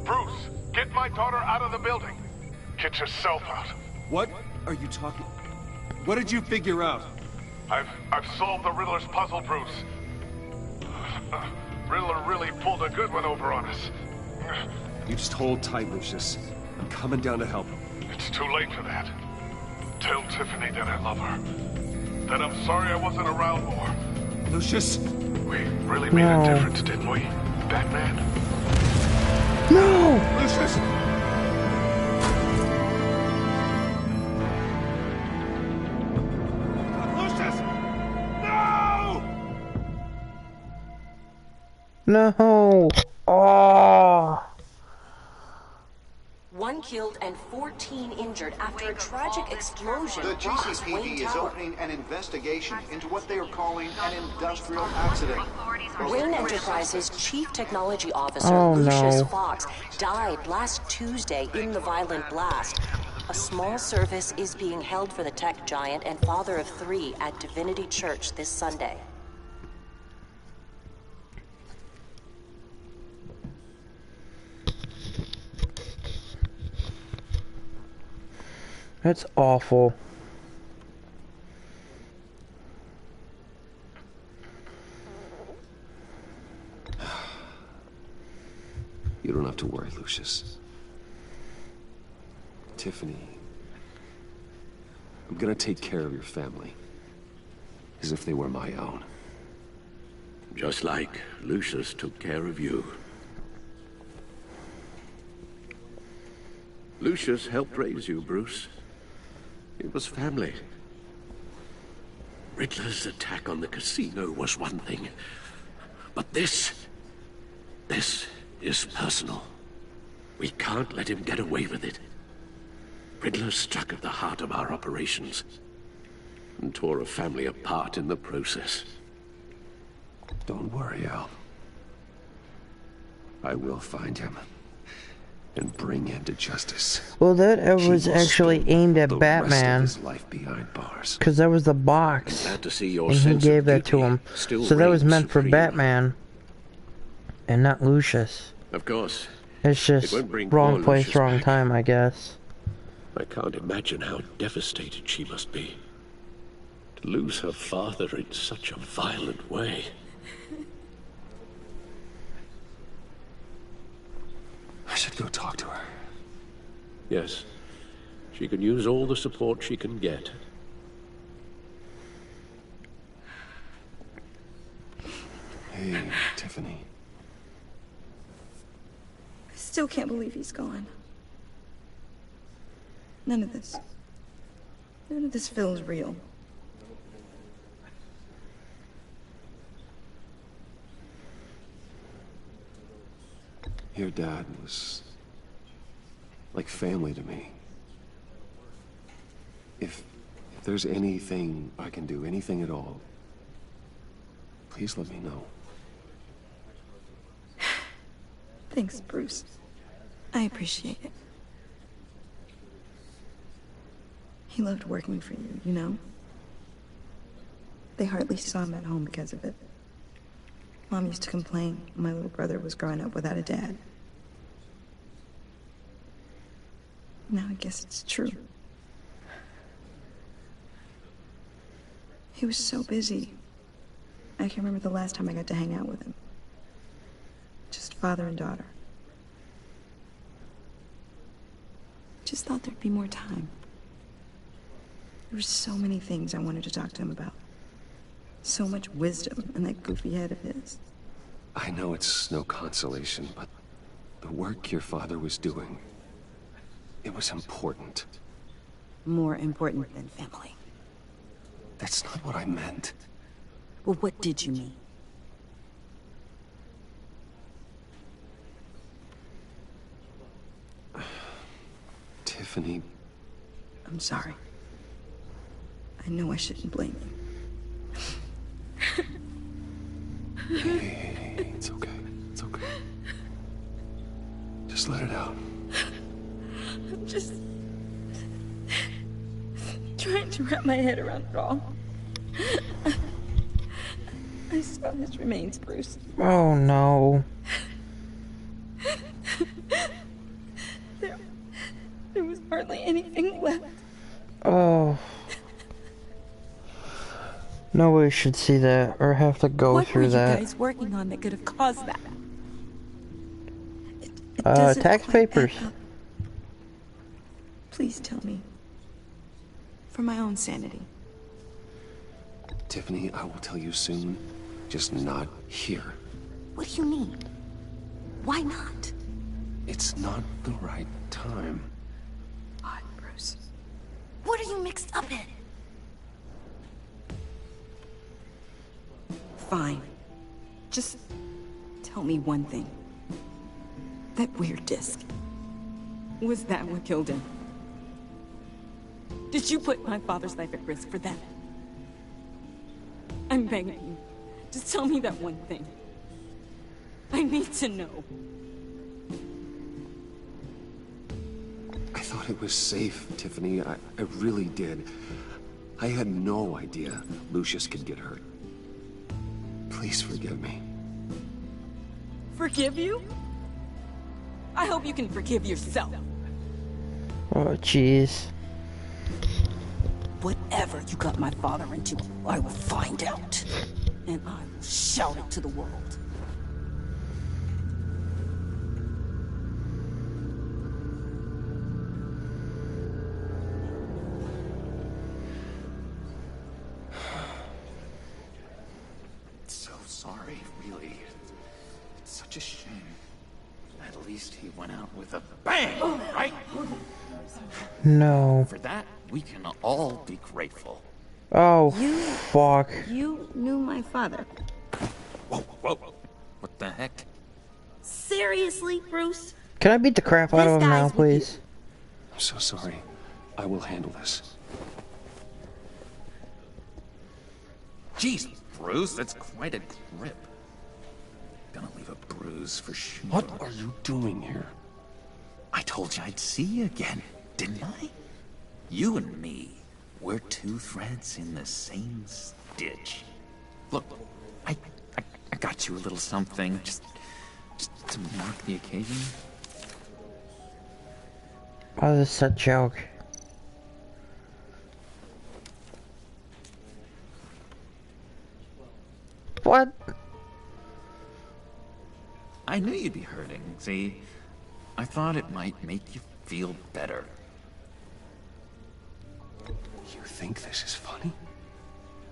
Bruce, get my daughter out of the building. Get yourself out. What are you talking? What did you figure out? I've solved the Riddler's puzzle, Bruce. Riddler really pulled a good one over on us. You just hold tight, Lucius. I'm coming down to help. It's too late for that. Tell Tiffany that I love her. That I'm sorry I wasn't around more. Lucius? We really made a difference, didn't we, Batman? No! Lucius! No! Oh! 1 killed and 14 injured after a tragic explosion. The rocks Wayne GCPD is Tower. opening an investigation into what they are calling an industrial accident. Wayne Enterprises Chief Technology Officer Oh, Lucius no. Fox died last Tuesday in the violent blast. A small service is being held for the tech giant and father of 3 at Divinity Church this Sunday. That's awful. You don't have to worry, Lucius. Tiffany, I'm gonna take care of your family. As if they were my own. Just like Lucius took care of you. Lucius helped raise you, Bruce. It was family. Riddler's attack on the casino was one thing. But this is personal. We can't let him get away with it. Riddler struck at the heart of our operations and tore a family apart in the process. Don't worry, Al. I will find him and bring him to justice. Well, that was actually aimed at Batman. Rest of his life behind bars. Because that was the box. Glad to see your And he sense gave of that to duty him. still So that was reigns meant for supreme. Batman. And not Lucius. Of course. It's just It won't bring wrong poor place, Lucius wrong back. time, I guess. I can't imagine how devastated she must be. To lose her father in such a violent way. I should go talk to her. Yes. She can use all the support she can get. Hey, Tiffany. I still can't believe he's gone. None of this feels real. Your dad was like family to me. If there's anything I can do, anything at all, please let me know. Thanks, Bruce. I appreciate it. He loved working for you, you know? They hardly saw him at home because of it. Mom used to complain my little brother was growing up without a dad. Now I guess it's true. He was so busy. I can't remember the last time I got to hang out with him. Just father and daughter. Just thought there'd be more time. There were so many things I wanted to talk to him about. So much wisdom in that goofy head of his. I know it's no consolation, but the work your father was doing, it was important. More important than family. That's not what I meant. Well, what did you mean? Tiffany. I'm sorry. I know I shouldn't blame you. Hey, it's okay. It's okay. Just let it out. I'm just trying to wrap my head around it all. I saw his remains, Bruce. Oh no. There was hardly anything left. Oh. Nobody should see that or have to go through that. What were you guys working on that could have caused that? It tax papers. Please tell me. For my own sanity. Tiffany, I will tell you soon. Just not here. What do you mean? Why not? It's not the right time. What, Bruce? What are you mixed up in? Fine. Just tell me one thing. That weird disc. Was that what killed him? Did you put my father's life at risk for that? I'm begging you. Just tell me that one thing. I need to know. I thought it was safe, Tiffany. I really did. I had no idea Lucius could get hurt. Please forgive me. Forgive you? I hope you can forgive yourself. Oh, jeez. Whatever you got my father into, I will find out. And I will shout it to the world. So sorry, really. It's such a shame. At least he went out with a bang, right? No. For that, we can all be grateful. Oh, fuck. You knew my father. Whoa. What the heck? Seriously, Bruce? Can I beat the crap out of him now, please? I'm so sorry. I will handle this. Jeez, Bruce, that's quite a grip. Gonna leave a bruise for sure. What are you doing here? I told you I'd see you again, didn't I? You and me, we're two threads in the same stitch. Look, I got you a little something, just to mark the occasion. Oh, this is a joke. What? I knew you'd be hurting, see? I thought it might make you feel better. You think this is funny?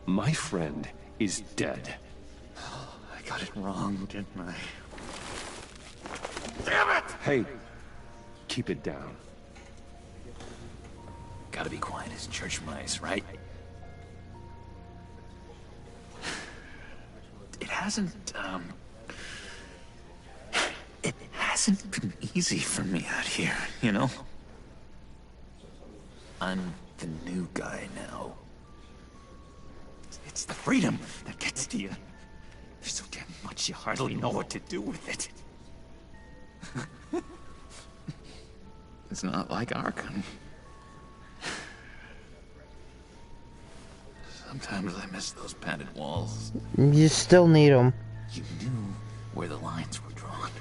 My friend is dead. I got it wrong, didn't I? Damn it! Hey, keep it down. Gotta be quiet as church mice, right? It hasn't been easy for me out here, you know? I'm the new guy now. It's the freedom that gets to you. There's so damn much you hardly know what to do with it. It's not like Arkham. Sometimes I miss those padded walls. You still need them. You knew where the lines were drawn.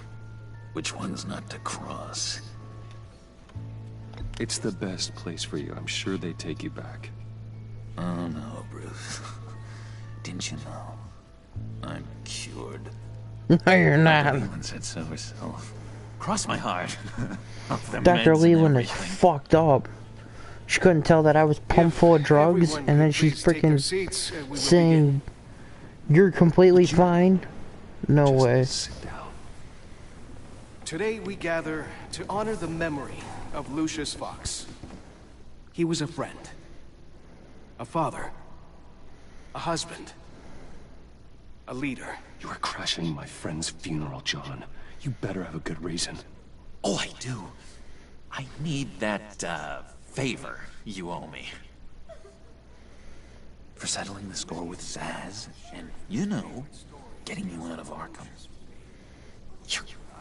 Which ones not to cross. It's the best place for you. I'm sure they take you back. Oh no, Bruce. Didn't you know? I'm cured. No, you're not. Leland said so herself. Cross my heart. Dr. Leland is fucked up. She couldn't tell that I was pumped full of drugs, and then she's freaking saying, "You're completely fine." No way. Sit down. Today we gather to honor the memory of Lucius Fox. He was a friend, a father, a husband, a leader. You are crashing my friend's funeral, John. You better have a good reason. Oh, I do. I need that, favor you owe me. For settling the score with Zaz, and, you know, getting you out of Arkham.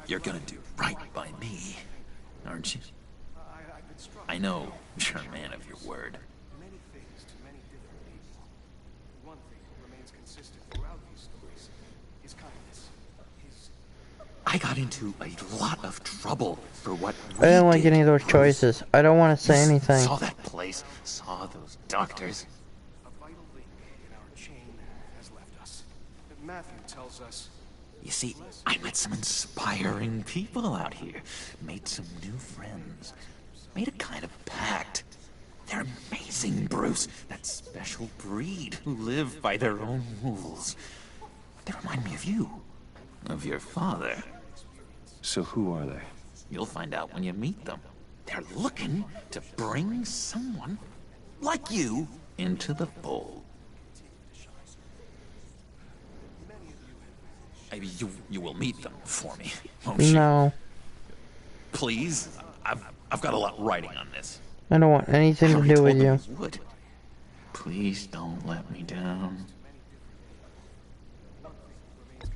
You're gonna do right by me, aren't you? I know you're a man of your word. Many things to many different people. One thing remains consistent throughout these stories. His kindness. I got into a lot of trouble for what I didn't like any of those choices. I don't want to say anything. Saw that place, saw those doctors. A vital link in our chain has left us. Matthew tells us. You see, I met some inspiring people out here. Made some new friends. Made a kind of pact. They're amazing, Bruce. That special breed who live by their own rules. They remind me of you. Of your father. So who are they? You'll find out when you meet them. They're looking to bring someone like you into the fold. Maybe you will meet them for me, won't you? No. Please? I've got a lot writing on this. I don't want anything to do with you. Would. Please don't let me down.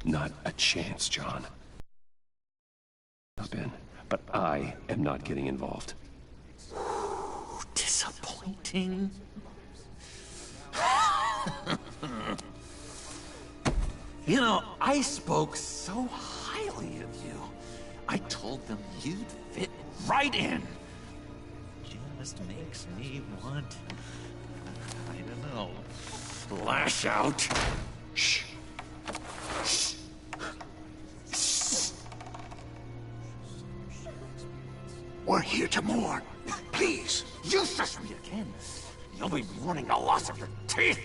Not a chance, John. But I am not getting involved. Disappointing. You know, I spoke so highly of you. I told them you'd fit right in. Just makes me want, I don't know, lash out. Shh. Shh. Shh. We're here to mourn. Please. You shush me again. You'll be mourning the loss of your teeth.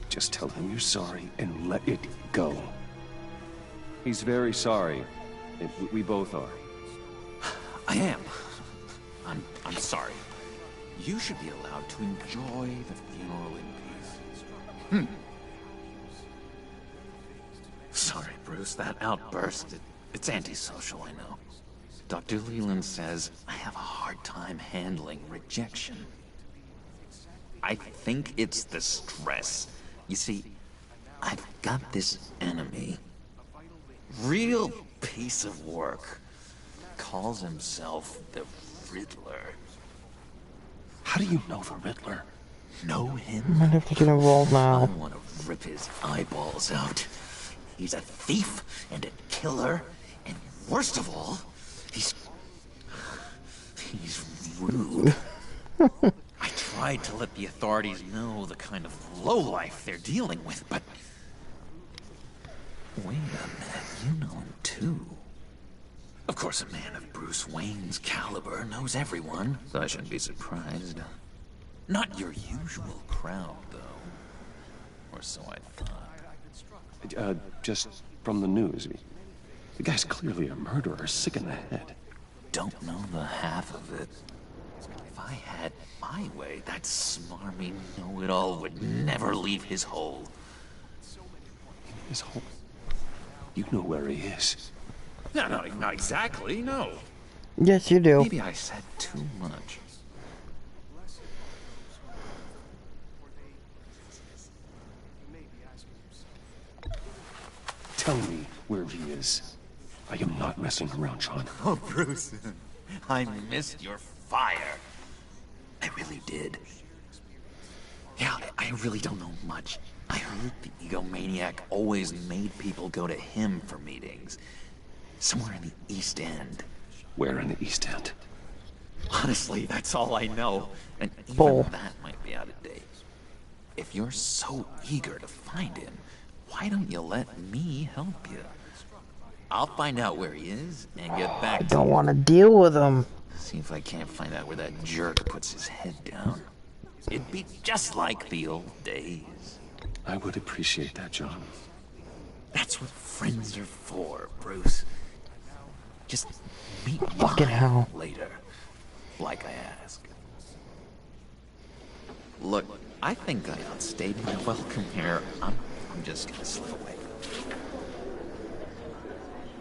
Just tell him you're sorry and let it go. He's very sorry. We both are. I am. I'm sorry. You should be allowed to enjoy the funeral in peace. Sorry, Bruce. That outburst, it's antisocial, I know. Dr. Leland says I have a hard time handling rejection. I think it's the stress. You see, I've got this enemy. Real piece of work. Calls himself the Riddler. How do you know the Riddler? Know him? I might have to get involved now. I want to rip his eyeballs out. He's a thief and a killer, and worst of all, he's rude. I tried to let the authorities know the kind of lowlife they're dealing with, but... Wait a minute, you know him too. Of course, a man of Bruce Wayne's caliber knows everyone, so I shouldn't be surprised. Not your usual crowd, though. Or so I thought. Just from the news. The guy's clearly a murderer, sick in the head. Don't know the half of it. If I had my way, that smarmy know-it-all would never leave his hole. His hole? You know where he is. No, not exactly, no. Yes, you do. Maybe I said too much. Tell me where he is. I am not messing around, John. Oh, Bruce, I missed your fire. I really did. Yeah, I really don't know much. I heard the egomaniac always made people go to him for meetings. Somewhere in the East End. Where in the East End? Honestly, that's all I know. And even that might be out of date. If you're so eager to find him, why don't you let me help you? I'll find out where he is and get back to you. I don't want to deal with him. See if I can't find out where that jerk puts his head down. It'd be just like the old days. I would appreciate that, John. That's what friends are for, Bruce. Just meet Fucking hell. later, like I asked. Look, I think I outstayed my welcome here. I'm just gonna slip away.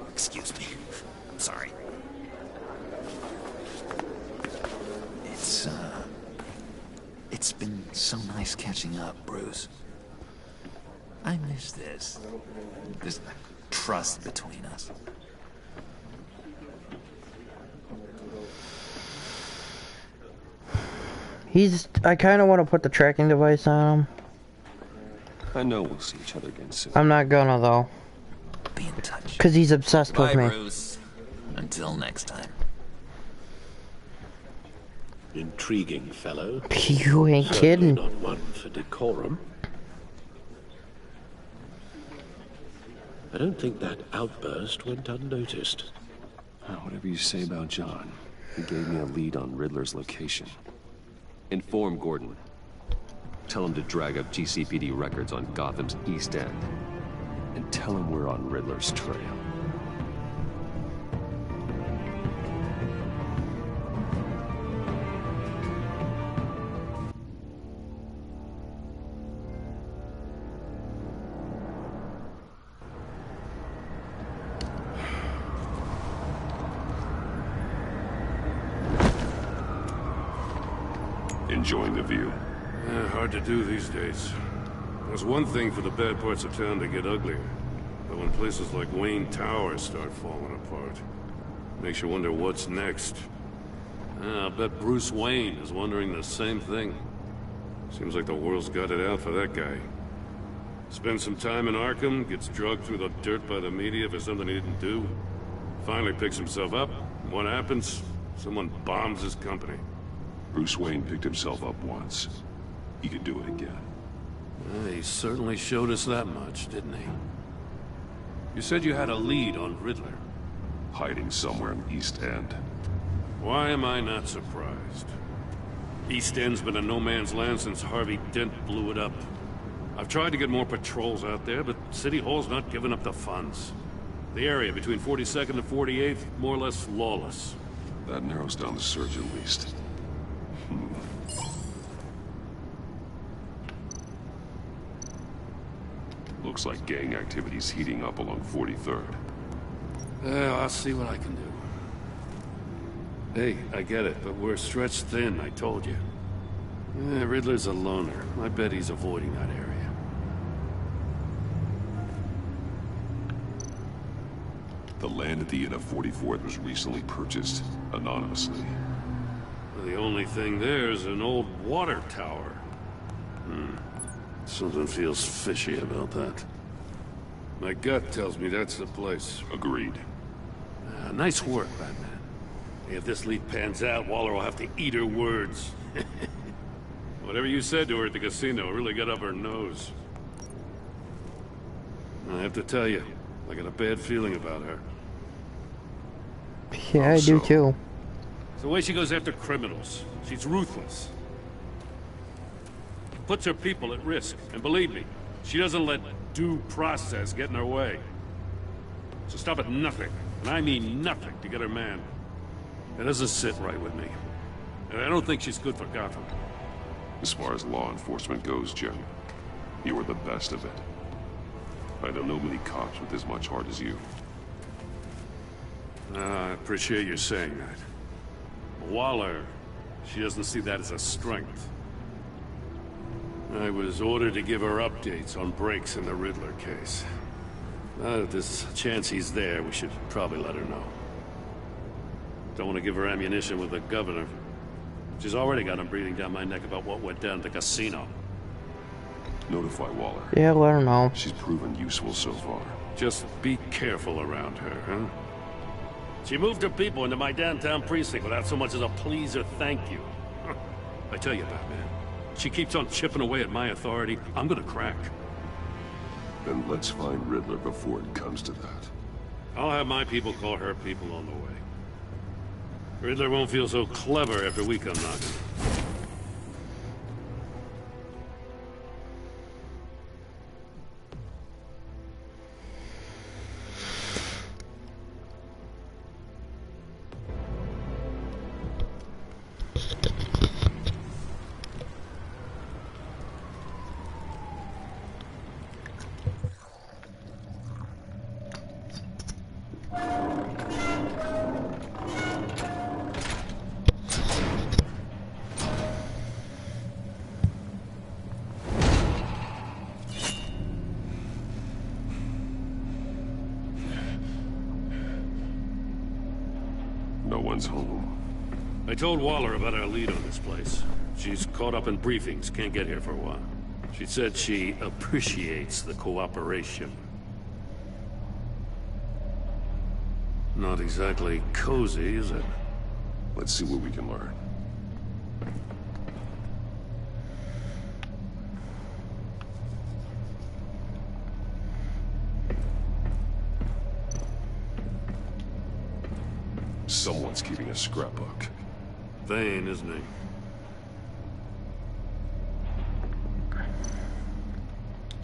Excuse me. I'm sorry. It's been so nice catching up, Bruce. I miss this trust between us. I kind of want to put the tracking device on him. I know we'll see each other again soon. I'm not gonna, though. Be in touch. Because he's obsessed with me. Bye, Bruce. Until next time. Intriguing fellow. You ain't Certainly kidding. Not one for decorum. I don't think that outburst went unnoticed. Whatever you say about John, he gave me a lead on Riddler's location. Inform Gordon. Tell him to drag up GCPD records on Gotham's East End. And tell him we're on Riddler's trail. Enjoying the view. Hard to do these days. It's one thing for the bad parts of town to get uglier, but when places like Wayne Tower start falling apart, makes you wonder what's next. I'll bet Bruce Wayne is wondering the same thing. Seems like the world's got it out for that guy. Spends some time in Arkham, gets drugged through the dirt by the media for something he didn't do. Finally picks himself up. What happens? Someone bombs his company. Bruce Wayne picked himself up once. He could do it again. He certainly showed us that much, didn't he? You said you had a lead on Riddler. Hiding somewhere in East End. Why am I not surprised? East End's been a no-man's land since Harvey Dent blew it up. I've tried to get more patrols out there, but City Hall's not giving up the funds. The area between 42nd and 48th, more or less lawless. That narrows down the search at least. Looks like gang activity's heating up along 43rd. I'll see what I can do. Hey, I get it, but we're stretched thin, I told you. Riddler's a loner. I bet he's avoiding that area. The land at the end of 44th was recently purchased anonymously. The only thing there is an old water tower. Something feels fishy about that. My gut tells me that's the place. Agreed. Nice work, Batman. If this lead pans out, Waller will have to eat her words. Whatever you said to her at the casino really got up her nose. I have to tell you, I got a bad feeling about her. Yeah, I do too. It's the way she goes after criminals. She's ruthless. Puts her people at risk, and believe me, she doesn't let due process get in her way. So stop at nothing, and I mean nothing, to get her man. That doesn't sit right with me. And I don't think she's good for Gotham. As far as law enforcement goes, Jim, you are the best of it. I don't know many cops with as much heart as you. I appreciate you saying that. Waller, she doesn't see that as a strength. I was ordered to give her updates on breaks in the Riddler case. Now that there's a chance he's there, we should probably let her know. Don't want to give her ammunition with the governor. She's already got him breathing down my neck about what went down at the casino. Notify Waller. Yeah, let her know. She's proven useful so far. Just be careful around her, huh? She moved her people into my downtown precinct without so much as a please or thank you. I tell you, Batman, she keeps on chipping away at my authority, I'm gonna crack. Then let's find Riddler before it comes to that. I'll have my people call her people on the way. Riddler won't feel so clever after we come knocking. No one's home. I told Waller about our lead on this place. She's caught up in briefings, can't get here for a while. She said she appreciates the cooperation. Not exactly cozy, is it? Let's see what we can learn. Someone's keeping a scrapbook. Vain, isn't he?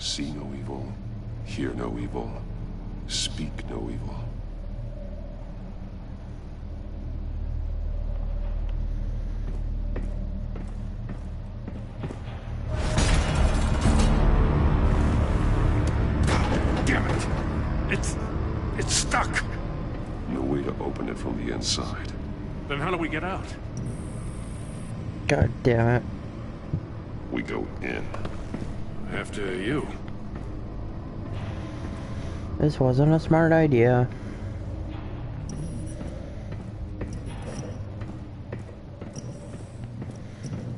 See no evil, hear no evil, speak no evil. Damn it! It's stuck! No way to open it from the inside. Then how do we get out? God damn it. We go in. After you. This wasn't a smart idea.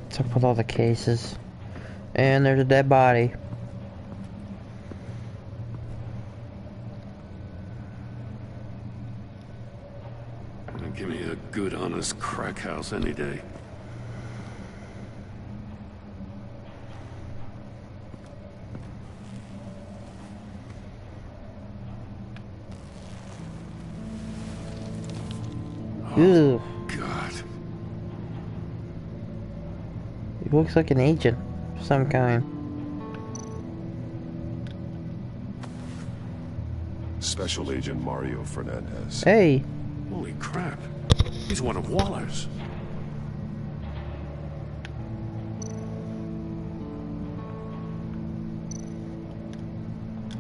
What's up with all the cases? And there's a dead body. Give me a good, honest crack house any day. Ew. God. He looks like an agent of some kind. Special Agent Mario Fernandez. Hey. Holy crap. He's one of Waller's.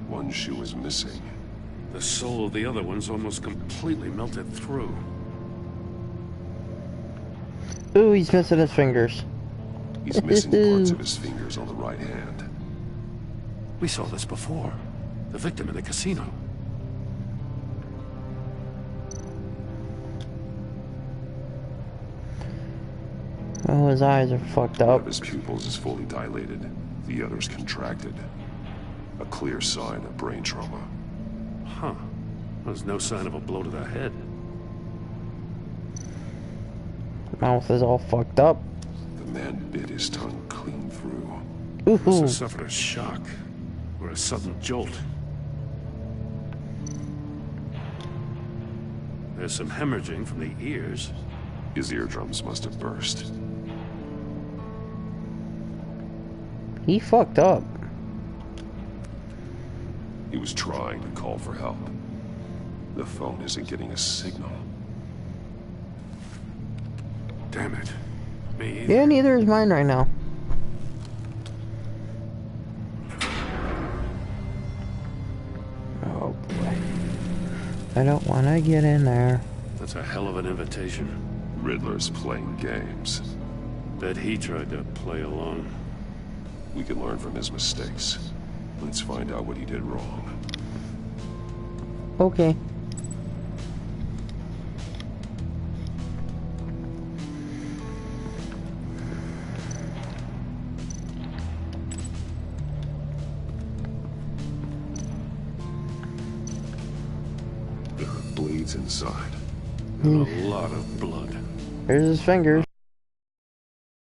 One shoe is missing. The soul of the other one's almost completely melted through. Ooh, he's missing his fingers. He's missing parts of his fingers on the right hand. We saw this before. The victim in the casino. Oh, his eyes are fucked One up. of his pupils is fully dilated. The other's contracted. A clear sign of brain trauma. Huh. There's no sign of a blow to the head. Mouth is all fucked up. The man bit his tongue clean through. Must Ooh. have suffered a shock. Or a sudden jolt. There's some hemorrhaging from the ears. His eardrums must have burst. He fucked up. He was trying to call for help. The phone isn't getting a signal. Damn it. Me either. Yeah, neither is mine right now. Oh boy. I don't want to get in there. That's a hell of an invitation. Riddler's playing games. Bet he tried to play along. We can learn from his mistakes. Let's find out what he did wrong. Okay. Bleeds inside. And a lot of blood. Here's his fingers.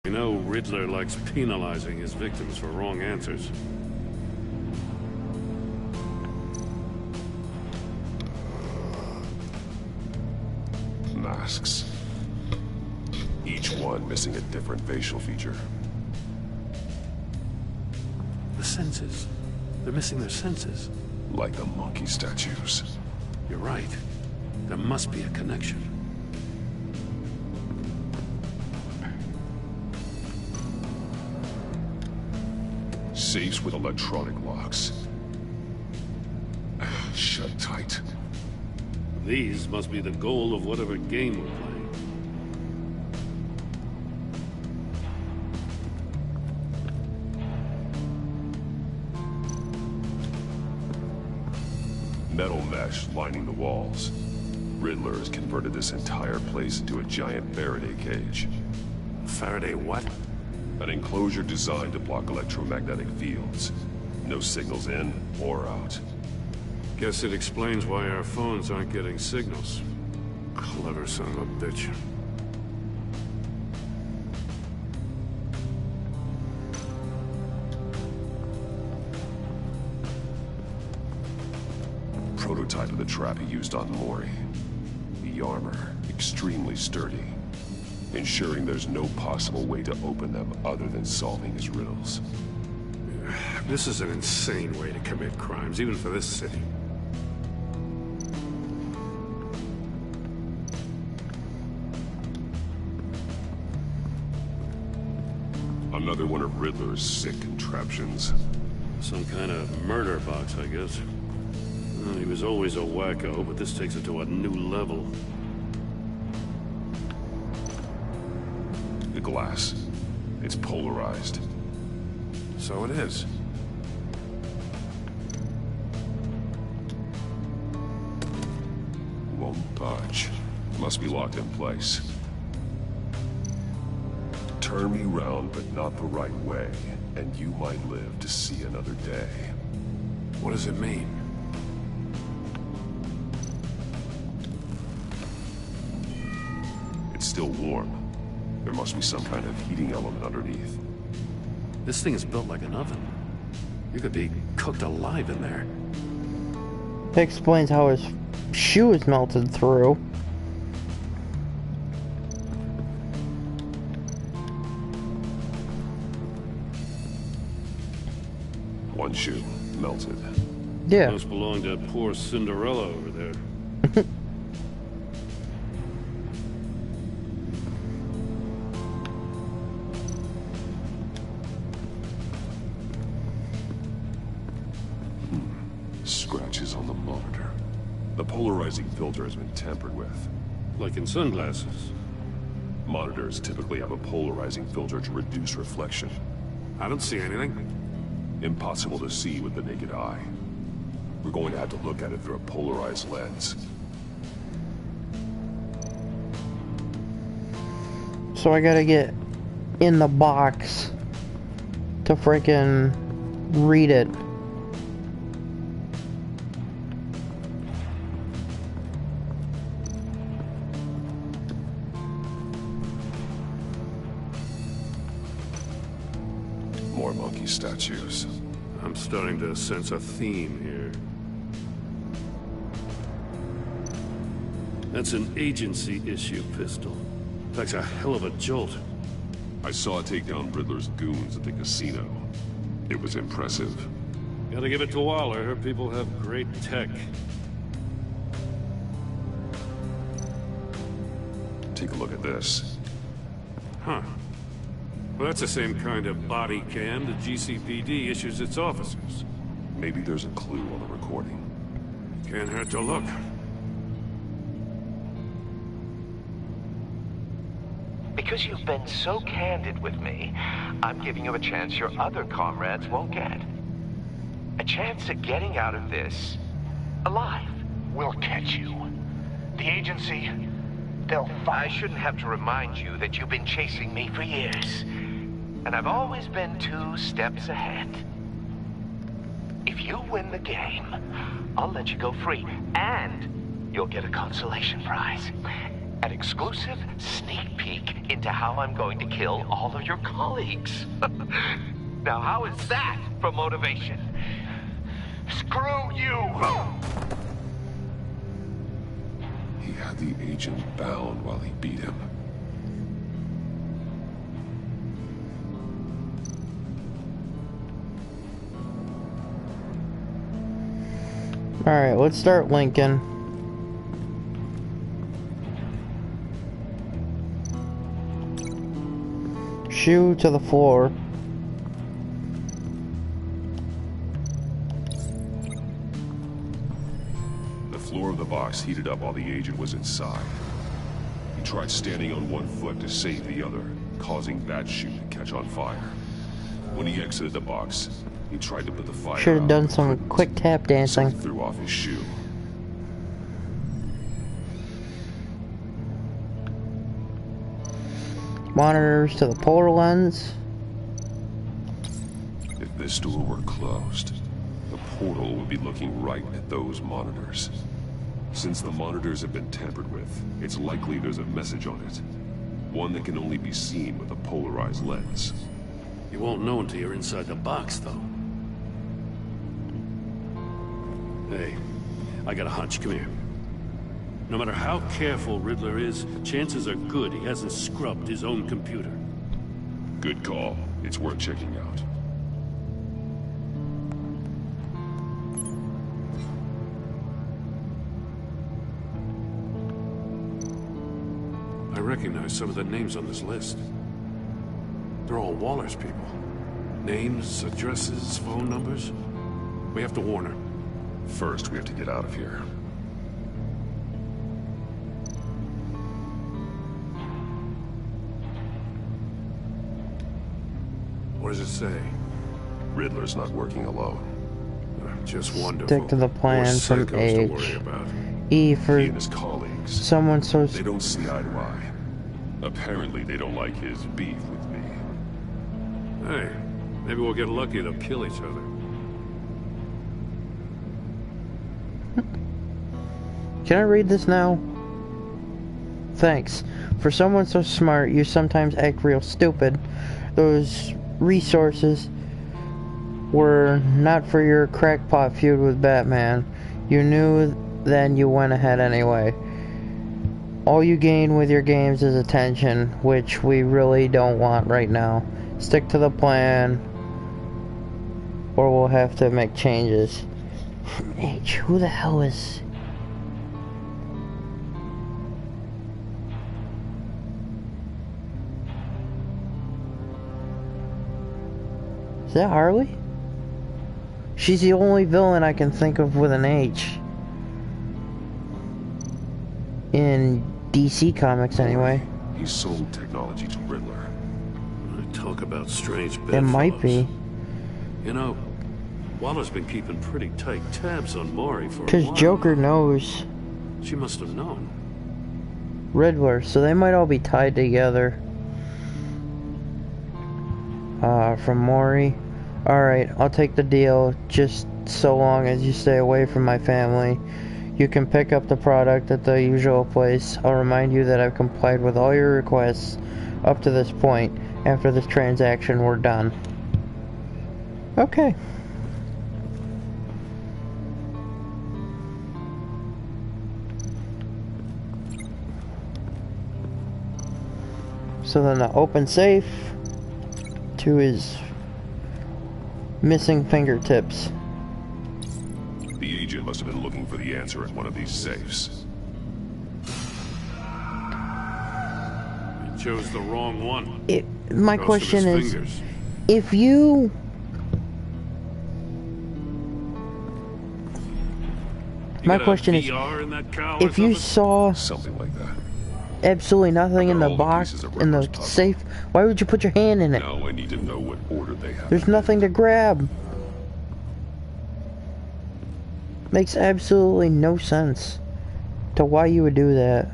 You know Riddler likes penalizing his victims for wrong answers. Masks. Each one missing a different facial feature. The senses. They're missing their senses. Like the monkey statues. You're right. There must be a connection. Safes with electronic locks. Shut tight. These must be the goal of whatever game we're playing. Metal mesh lining the walls. Riddler has converted this entire place into a giant Faraday cage. Faraday what? An enclosure designed to block electromagnetic fields. No signals in or out. Guess it explains why our phones aren't getting signals. Clever son of a bitch. Prototype of the trap he used on Mori. The armor, extremely sturdy. Ensuring there's no possible way to open them other than solving his riddles. This is an insane way to commit crimes, even for this city. Another one of Riddler's sick contraptions. Some kind of murder box, I guess. Well, he was always a wacko, but this takes it to a new level. The glass. It's polarized. So it is. Won't budge. Must be locked in place. Turn me round, but not the right way, and you might live to see another day. What does it mean? It's still warm. There must be some kind of heating element underneath. This thing is built like an oven. You could be cooked alive in there. That explains how his shoe is melted through. One shoe, melted. Yeah. Must belong to poor Cinderella over there. Scratches on the monitor. The polarizing filter has been tampered with. Like in sunglasses. Monitors typically have a polarizing filter to reduce reflection. I don't see anything. Impossible to see with the naked eye. We're going to have to look at it through a polarized lens. So I gotta get in the box to frickin' read it. More monkey statues. I'm starting to sense a theme here. That's an agency issue pistol. That's a hell of a jolt. I saw it take down Riddler's goons at the casino. It was impressive. Gotta give it to Waller. Her people have great tech. Take a look at this. Huh. Well, that's the same kind of body cam the GCPD issues its officers. Maybe there's a clue on the recording. Can't hurt to look. Because you've been so candid with me, I'm giving you a chance your other comrades won't get. A chance at getting out of this alive. We'll catch you. The agency, they'll find... I shouldn't have to remind you that you've been chasing me for years. And I've always been 2 steps ahead. If you win the game, I'll let you go free. And you'll get a consolation prize. An exclusive sneak peek into how I'm going to kill all of your colleagues. Now, how is that for motivation? Screw you! He had the agent bound while he beat him. Alright, let's start linking. Shoe to the floor. The floor of the box heated up while the agent was inside. He tried standing on one foot to save the other, causing that shoe to catch on fire. When he exited the box, he tried to put the fire Should have out, done but some couldn't, quick tap dancing. so he threw off his shoe. Monitors to the polar lens. this door were closed, the portal would be looking right at those monitors. Since the monitors have been tampered with, it's likely there's a message on it. One that can only be seen with a polarized lens. You won't know until you're inside the box, though. Hey, I got a hunch. Come here. No matter how careful Riddler is, chances are good he hasn't scrubbed his own computer. Good call. It's worth checking out. I recognize some of the names on this list. They're all Waller's people. Names, addresses, phone numbers. We have to warn her. First, we have to get out of here. What does it say? Riddler's not working alone. Just wonderful. Stick to the plan from to worry H. about. E for He and his colleagues. someone so... They don't see eye to eye. Apparently, they don't like his beef with me. Hey, maybe we'll get lucky to kill each other. Can I read this now? Thanks. For someone so smart, you sometimes act real stupid. Those resources were not for your crackpot feud with Batman. You knew, then you went ahead anyway. All you gain with your games is attention, which we really don't want right now. Stick to the plan, or we'll have to make changes. H, who the hell is... Is that Harley? She's the only villain I can think of with an H. In DC Comics, anyway. He sold technology to Riddler. Talk about strange bedfellows. It might be. You know, Waller's been keeping pretty tight tabs on Maury for a while. Because Joker knows She must have known. Riddler, so they might all be tied together. From Maury. Alright, I'll take the deal, just so long as you stay away from my family. You can pick up the product at the usual place. I'll remind you that I've complied with all your requests up to this point. After this transaction, we're done. Okay. So then the open safe to his missing fingertips. The agent must have been looking for the answer at one of these safes. He chose the wrong one. My Goes question to his is, fingers. if you... My question is, VR in that cow if you saw something like that, absolutely nothing in the box, in the safe, why would you put your hand in it? now I need to know what order they have. There's nothing to grab. Makes absolutely no sense to why you would do that.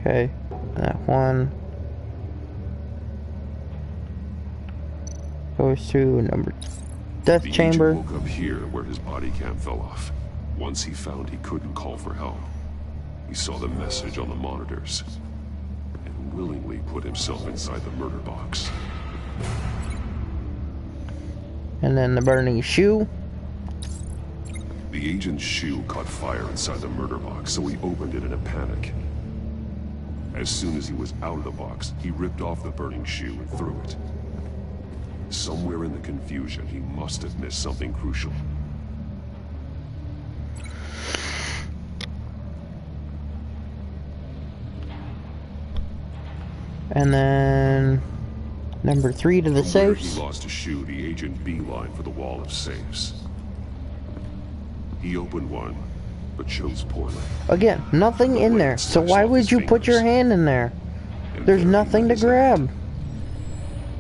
Okay, that one goes to number death The chamber. agent woke up here where his body cam fell off. Once he found he couldn't call for help, he saw the message on the monitors and willingly put himself inside the murder box. And then the burning shoe. The agent's shoe caught fire inside the murder box, so he opened it in a panic. As soon as he was out of the box, he ripped off the burning shoe and threw it. Somewhere in the confusion, he must have missed something crucial. And then number 3 to the From where safes. he lost a shoe, the agent beelined for the wall of safes. He opened one, but chose poorly. Again, nothing in there. So why would you put your hand in there? There's nothing to grab.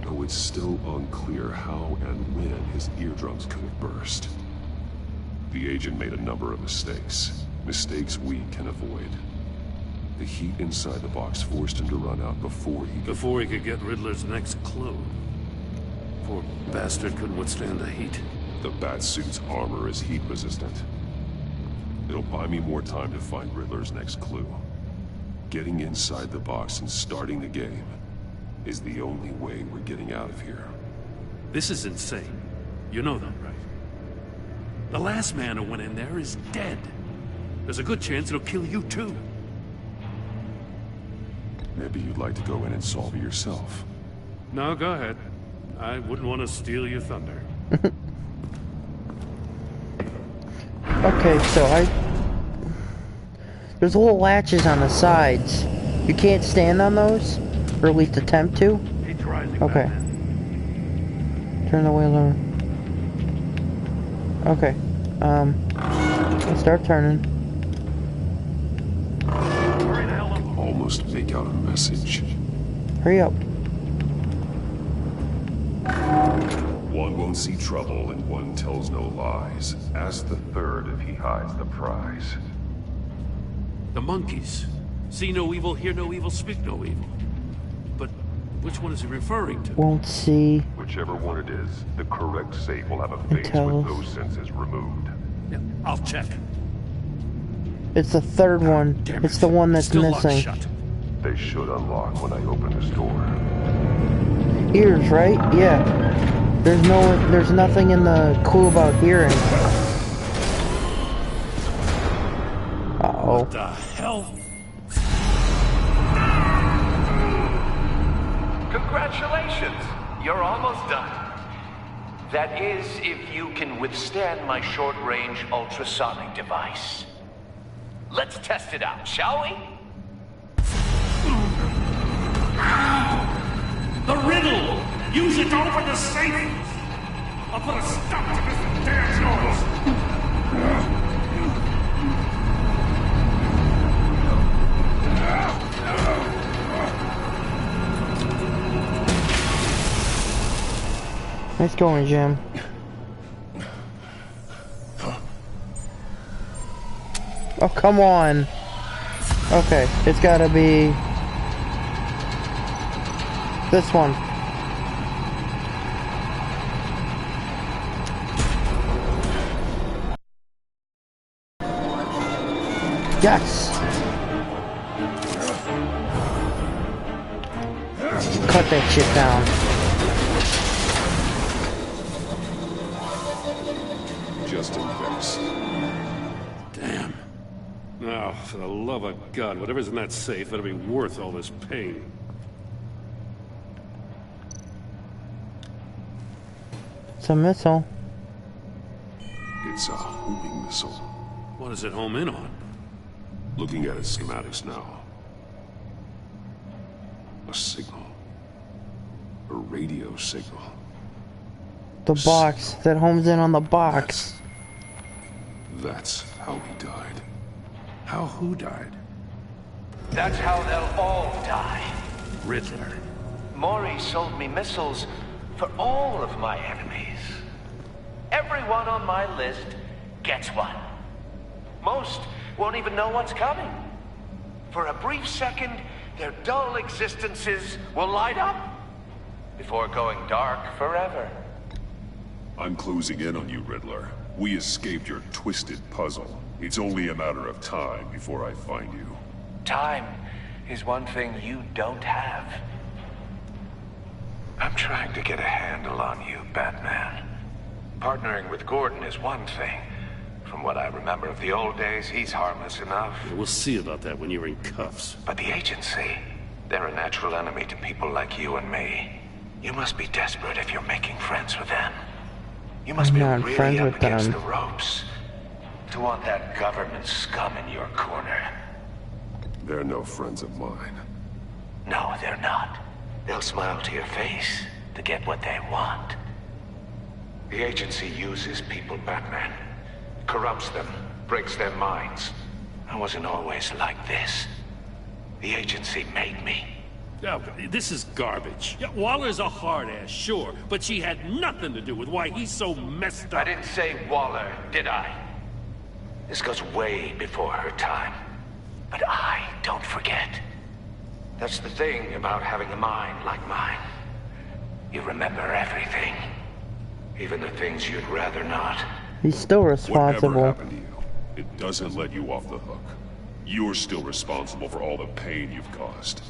Though it's still unclear how and when his eardrums could have burst. The agent made a number of mistakes. Mistakes we can avoid. The heat inside the box forced him to run out before he could get Riddler's next clue. Poor bastard couldn't withstand the heat. The Batsuit's armor is heat resistant. It'll buy me more time to find Riddler's next clue. Getting inside the box and starting the game is the only way we're getting out of here. This is insane. You know that, right? The last man who went in there is dead. There's a good chance it'll kill you too. Maybe you'd like to go in and solve it yourself. No, go ahead. I wouldn't want to steal your thunder. Okay, so there's little latches on the sides. You can't stand on those? Or at least attempt to? Okay. Turn the wheel over. Okay. Let's start turning. Almost make out a message. Hurry up. One won't see trouble and one tells no lies. Ask the third if he hides the prize. The monkeys. See no evil, hear no evil, speak no evil. But which one is he referring to? Won't see. Whichever one it is, the correct safe will have a face with those senses removed. Yeah, I'll check. It's the third one. It's the one that's missing. They should unlock when I open this door. Ears, right? Yeah. There's nothing in the clue about hearing. Uh-oh. What the hell? Congratulations! You're almost done. That is, if you can withstand my short-range ultrasonic device. Let's test it out, shall we? The riddle! Use it to open the safe! I'll put a stop to this damn noise! Nice going, Jim. Oh, come on. Okay, it's gotta be this one. Yes! Cut that shit down. Just in case. Damn. Now, for the love of God, whatever's in that safe better be worth all this pain. It's a missile. It's a homing missile. What does it home in on? Looking at its schematics now. A signal. A radio signal. The box that homes in on the box. That's how he died. How who died? That's how they'll all die. Riddler. Maury sold me missiles for all of my enemies. Everyone on my list gets one. Most won't even know what's coming. For a brief second, their dull existences will light up before going dark forever. I'm closing in on you, Riddler. We escaped your twisted puzzle. It's only a matter of time before I find you. Time is one thing you don't have. I'm trying to get a handle on you, Batman. Partnering with Gordon is one thing. From what I remember of the old days, he's harmless enough. We'll see about that when you're in cuffs. But the agency, they're a natural enemy to people like you and me. You must be desperate if you're making friends with them. You must be really up against the ropes to want that government scum in your corner. They're no friends of mine. No, they're not. They'll smile to your face to get what they want. The agency uses people, Batman. Corrupts them, breaks their minds. I wasn't always like this. The agency made me. Oh, this is garbage. Yeah, Waller's a hard-ass, sure, but she had nothing to do with why he's so messed up. I didn't say Waller, did I? This goes way before her time. But I don't forget. That's the thing about having a mind like mine. You remember everything. Even the things you'd rather not. He's still responsible. Whatever happened to you, it doesn't let you off the hook. You're still responsible for all the pain you've caused.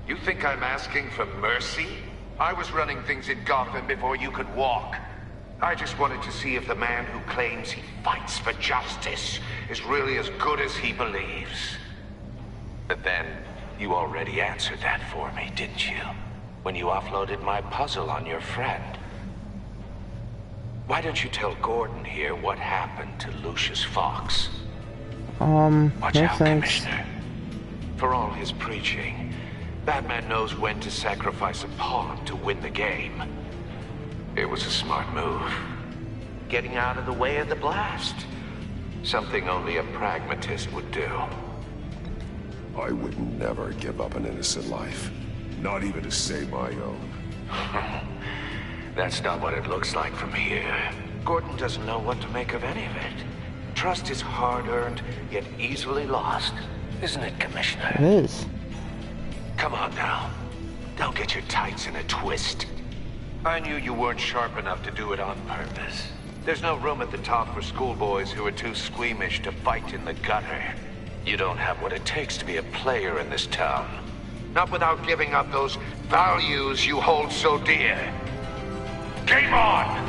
You think I'm asking for mercy? I was running things in Gotham before you could walk. I just wanted to see if the man who claims he fights for justice is really as good as he believes. But then, you already answered that for me, didn't you? When you offloaded my puzzle on your friend. Why don't you tell Gordon here what happened to Lucius Fox? Watch no out, thanks. Commissioner. For all his preaching, Batman knows when to sacrifice a pawn to win the game. It was a smart move. Getting out of the way of the blast. Something only a pragmatist would do. I would never give up an innocent life. Not even to save my own. That's not what it looks like from here. Gordon doesn't know what to make of any of it. Trust is hard-earned, yet easily lost. Isn't it, Commissioner? It is. Come on now. Don't get your tights in a twist. I knew you weren't sharp enough to do it on purpose. There's no room at the top for schoolboys who are too squeamish to fight in the gutter. You don't have what it takes to be a player in this town. Not without giving up those values you hold so dear. Game on!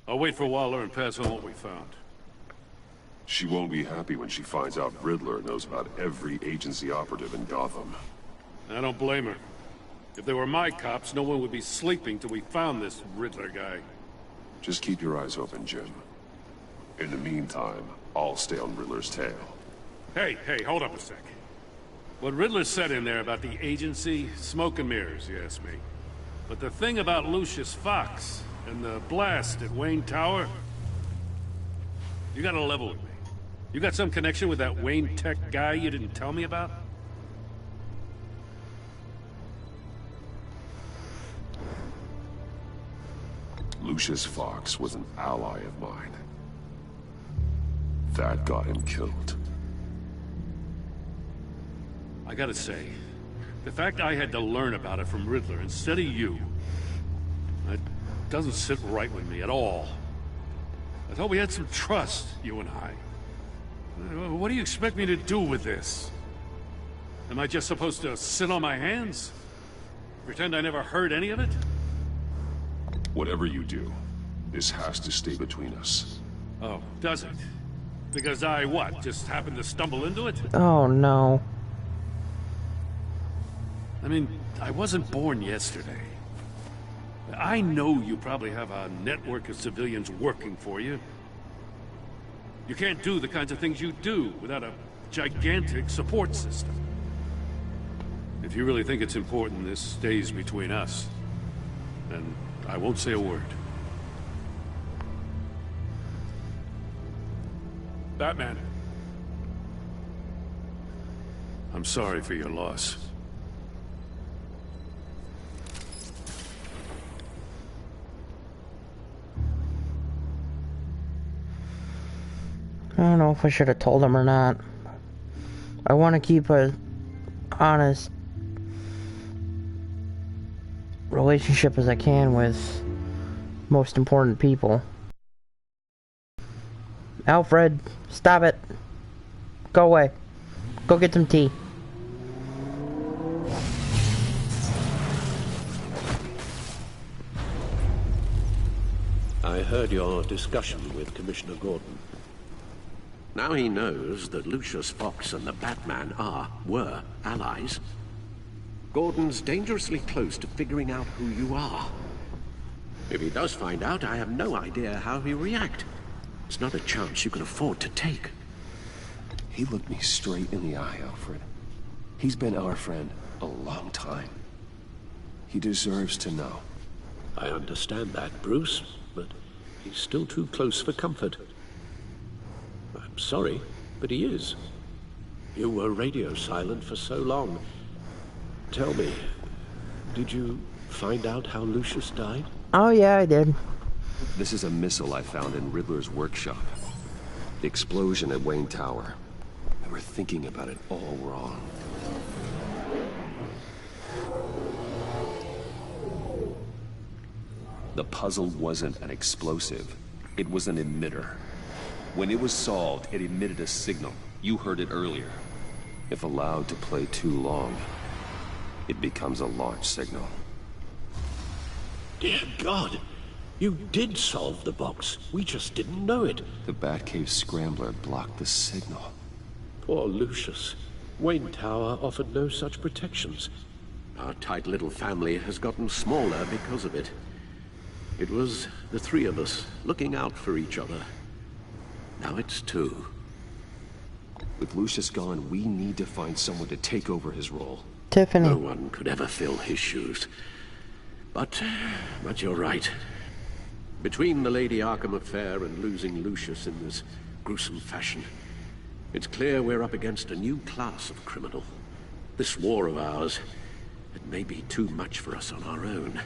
I'll wait for Waller and pass on what we found. She won't be happy when she finds out Riddler knows about every agency operative in Gotham. I don't blame her. If they were my cops, no one would be sleeping till we found this Riddler guy. Just keep your eyes open, Jim. In the meantime, I'll stay on Riddler's tail. Hey, hold up a sec. What Riddler said in there about the agency, smoke and mirrors, you ask me. But the thing about Lucius Fox and the blast at Wayne Tower, you gotta level with me. You got some connection with that Wayne Tech guy you didn't tell me about? Lucius Fox was an ally of mine. That got him killed. I gotta say, the fact I had to learn about it from Riddler instead of you, that doesn't sit right with me at all. I thought we had some trust, you and I. What do you expect me to do with this? Am I just supposed to sit on my hands? Pretend I never heard any of it? Whatever you do, this has to stay between us. Oh, does it? Because I, what, just happened to stumble into it? Oh, no. I mean, I wasn't born yesterday. I know you probably have a network of civilians working for you. You can't do the kinds of things you do without a gigantic support system. If you really think it's important this stays between us, then I won't say a word. Batman. I'm sorry for your loss. I don't know if I should have told him or not. I want to keep a honest relationship as I can with most important people. Alfred, stop it. Go away. Go get some tea. I heard your discussion with Commissioner Gordon. Now he knows that Lucius Fox and the Batman were allies. Gordon's dangerously close to figuring out who you are. If he does find out, I have no idea how he'll react. It's not a chance you can afford to take. He looked me straight in the eye, Alfred. He's been our friend a long time. He deserves to know. I understand that, Bruce, but he's still too close for comfort. I'm sorry, but he is. You were radio silent for so long. Tell me, did you find out how Lucius died? Oh yeah, I did. This is a missile I found in Riddler's workshop. The explosion at Wayne Tower. And we're thinking about it all wrong. The puzzle wasn't an explosive. It was an emitter. When it was solved, it emitted a signal. You heard it earlier. If allowed to play too long, it becomes a launch signal. Dear God, you did solve the box. We just didn't know it. The Batcave Scrambler blocked the signal. Poor Lucius. Wayne Tower offered no such protections. Our tight little family has gotten smaller because of it. It was the three of us looking out for each other. Now it's two. With Lucius gone, we need to find someone to take over his role. Tiffany. No one could ever fill his shoes. But you're right. Between the Lady Arkham affair and losing Lucius in this gruesome fashion, it's clear we're up against a new class of criminal. This war of ours, it may be too much for us on our own.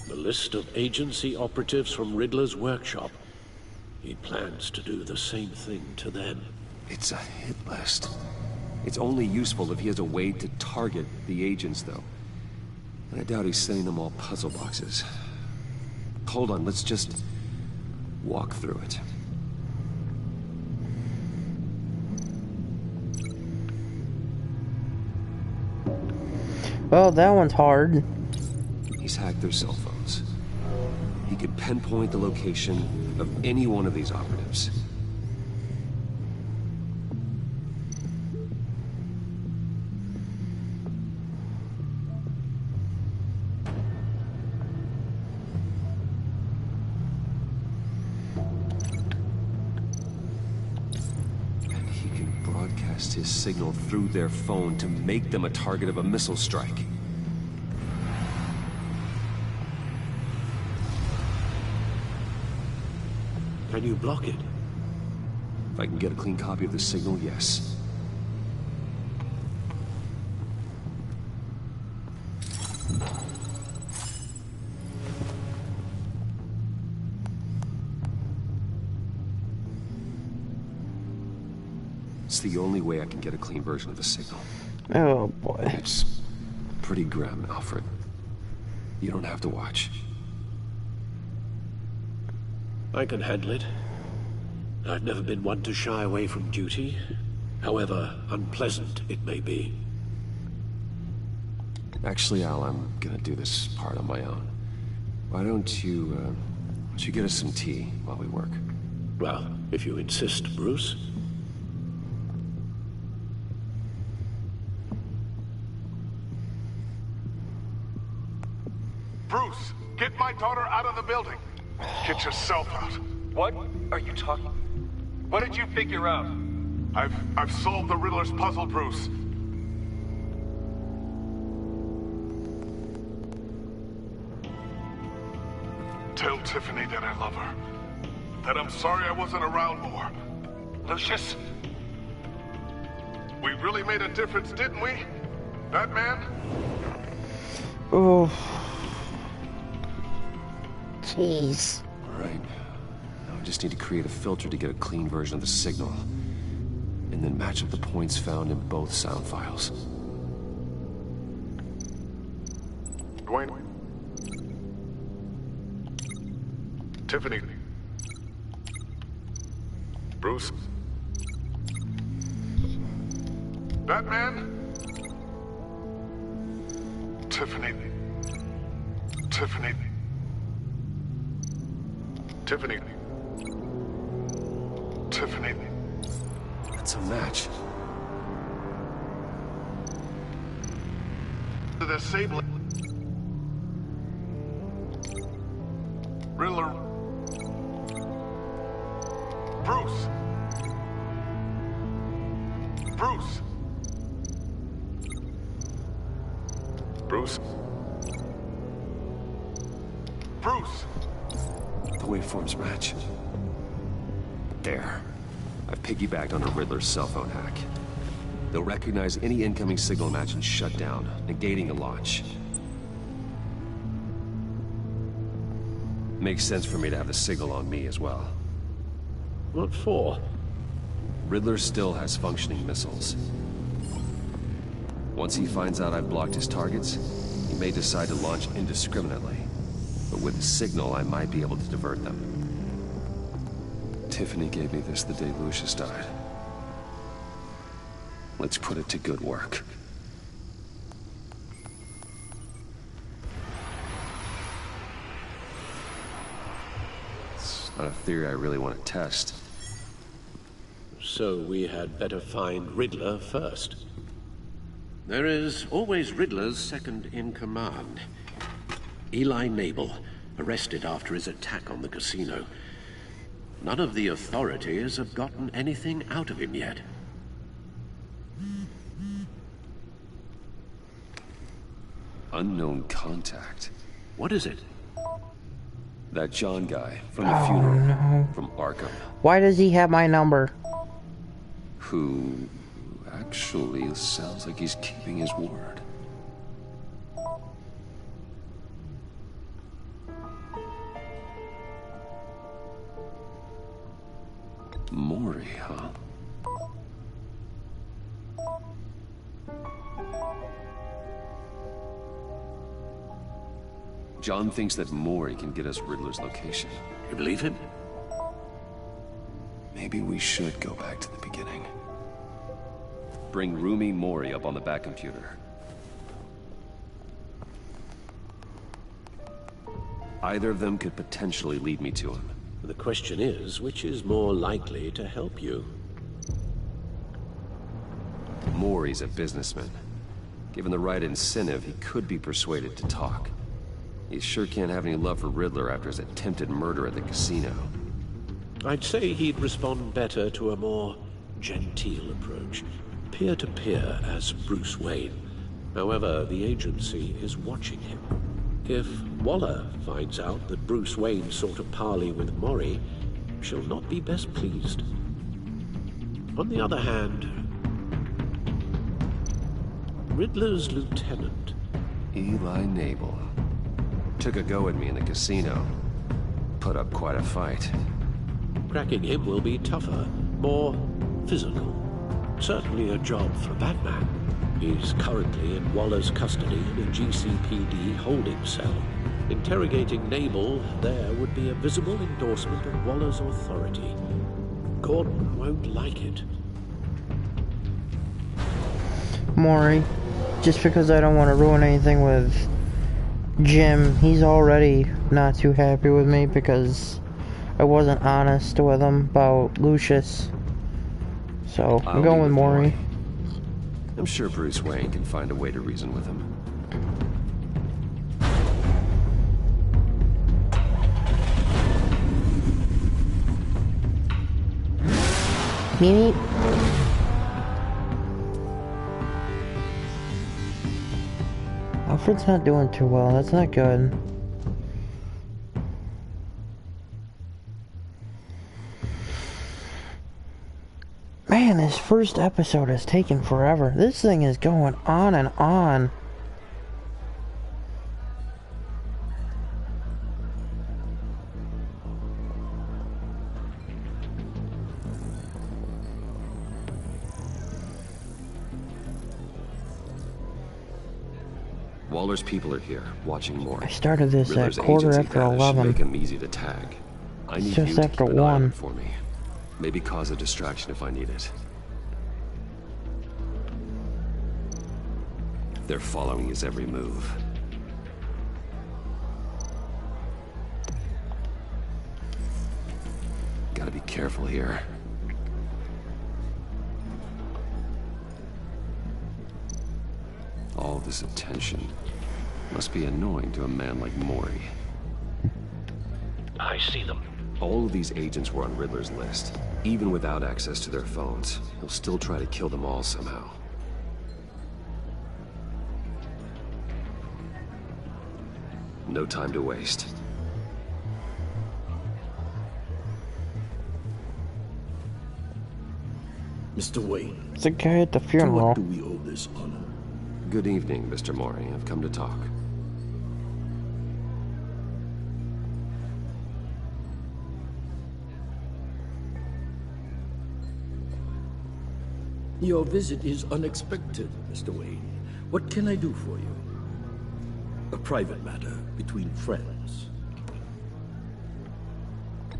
The list of agency operatives from Riddler's workshop. He plans to do the same thing to them. It's a hit list. It's only useful if he has a way to target the agents, though. And I doubt he's sending them all puzzle boxes. Hold on, let's just walk through it. Well, that one's hard. He's hacked their cell phones. He could pinpoint the location of any one of these operatives. And he can broadcast his signal through their phone to make them a target of a missile strike. Can you block it? If I can get a clean copy of the signal, yes. It's the only way I can get a clean version of the signal. Oh boy. It's pretty grim, Alfred. You don't have to watch. I can handle it. I've never been one to shy away from duty, however unpleasant it may be. Actually, Al, I'm gonna do this part on my own. Why don't you get us some tea while we work? Well, if you insist, Bruce. Bruce, get my daughter out of the building. Get yourself out. What are you talking? What did you figure out? I've solved the Riddler's puzzle, Bruce. Tell Tiffany that I love her. That I'm sorry I wasn't around more. Lucius? We really made a difference, didn't we? That man? Oh. Jeez. All right. Now I just need to create a filter to get a clean version of the signal. And then match up the points found in both sound files. Dwayne. Tiffany. Bruce. Batman? Tiffany. Tiffany. Tiffany. Tiffany. That's a match. The disabling. Riddler. Bruce. Bruce. Bruce. Bruce. The waveforms match. There. I've piggybacked on a Riddler's cell phone hack. They'll recognize any incoming signal match and shut down, negating a launch. Makes sense for me to have the signal on me as well. What for? Riddler still has functioning missiles. Once he finds out I've blocked his targets, he may decide to launch indiscriminately. But with the signal, I might be able to divert them. Tiffany gave me this the day Lucius died. Let's put it to good work. It's not a theory I really want to test. So we had better find Riddler first. There is always Riddler's second in command. Eli Nabel, arrested after his attack on the casino. None of the authorities have gotten anything out of him yet. Unknown contact. What is it? That John guy from the funeral from Arkham. Why does he have my number? Who actually sounds like he's keeping his word. Maury, huh? John thinks that Maury can get us Riddler's location. You believe him? Maybe we should go back to the beginning. Bring Rumi Maury up on the back computer. Either of them could potentially lead me to him. The question is, which is more likely to help you? Maury's a businessman. Given the right incentive, he could be persuaded to talk. He sure can't have any love for Riddler after his attempted murder at the casino. I'd say he'd respond better to a more genteel approach. Peer-to-peer as Bruce Wayne. However, the agency is watching him. If Waller finds out that Bruce Wayne sought a parley with Maury, she'll not be best pleased. On the other hand, Riddler's lieutenant, Eli Nabel, took a go at me in the casino. Put up quite a fight. Cracking him will be tougher, more physical. Certainly a job for Batman. He's currently in Waller's custody in a GCPD holding cell. Interrogating Nabel there would be a visible endorsement of Waller's authority. Gordon won't like it. Maury, just because I don't want to ruin anything with Jim, he's already not too happy with me because I wasn't honest with him about Lucius. So, I'm going with Maury. I'm sure Bruce Wayne can find a way to reason with him. Meanie. Alfred's not doing too well. That's not good. Man, this first episode has taken forever. This thing is going on and on. Waller's people are here, watching more. I started this Riddler's at quarter agency after data should 11. make him easy to tag. I need Just you to after keep an eye on 1. it for me. Maybe cause a distraction if I need it. They're following his every move. Gotta be careful here. All this attention must be annoying to a man like Maury. I see them. All of these agents were on Riddler's list. Even without access to their phones, he'll still try to kill them all somehow. No time to waste. Mr. Wayne. It's the guy at the To funeral. what do we owe this honor? Good evening, Mr. Mori. I've come to talk. Your visit is unexpected, Mr. Wayne. What can I do for you? A private matter between friends.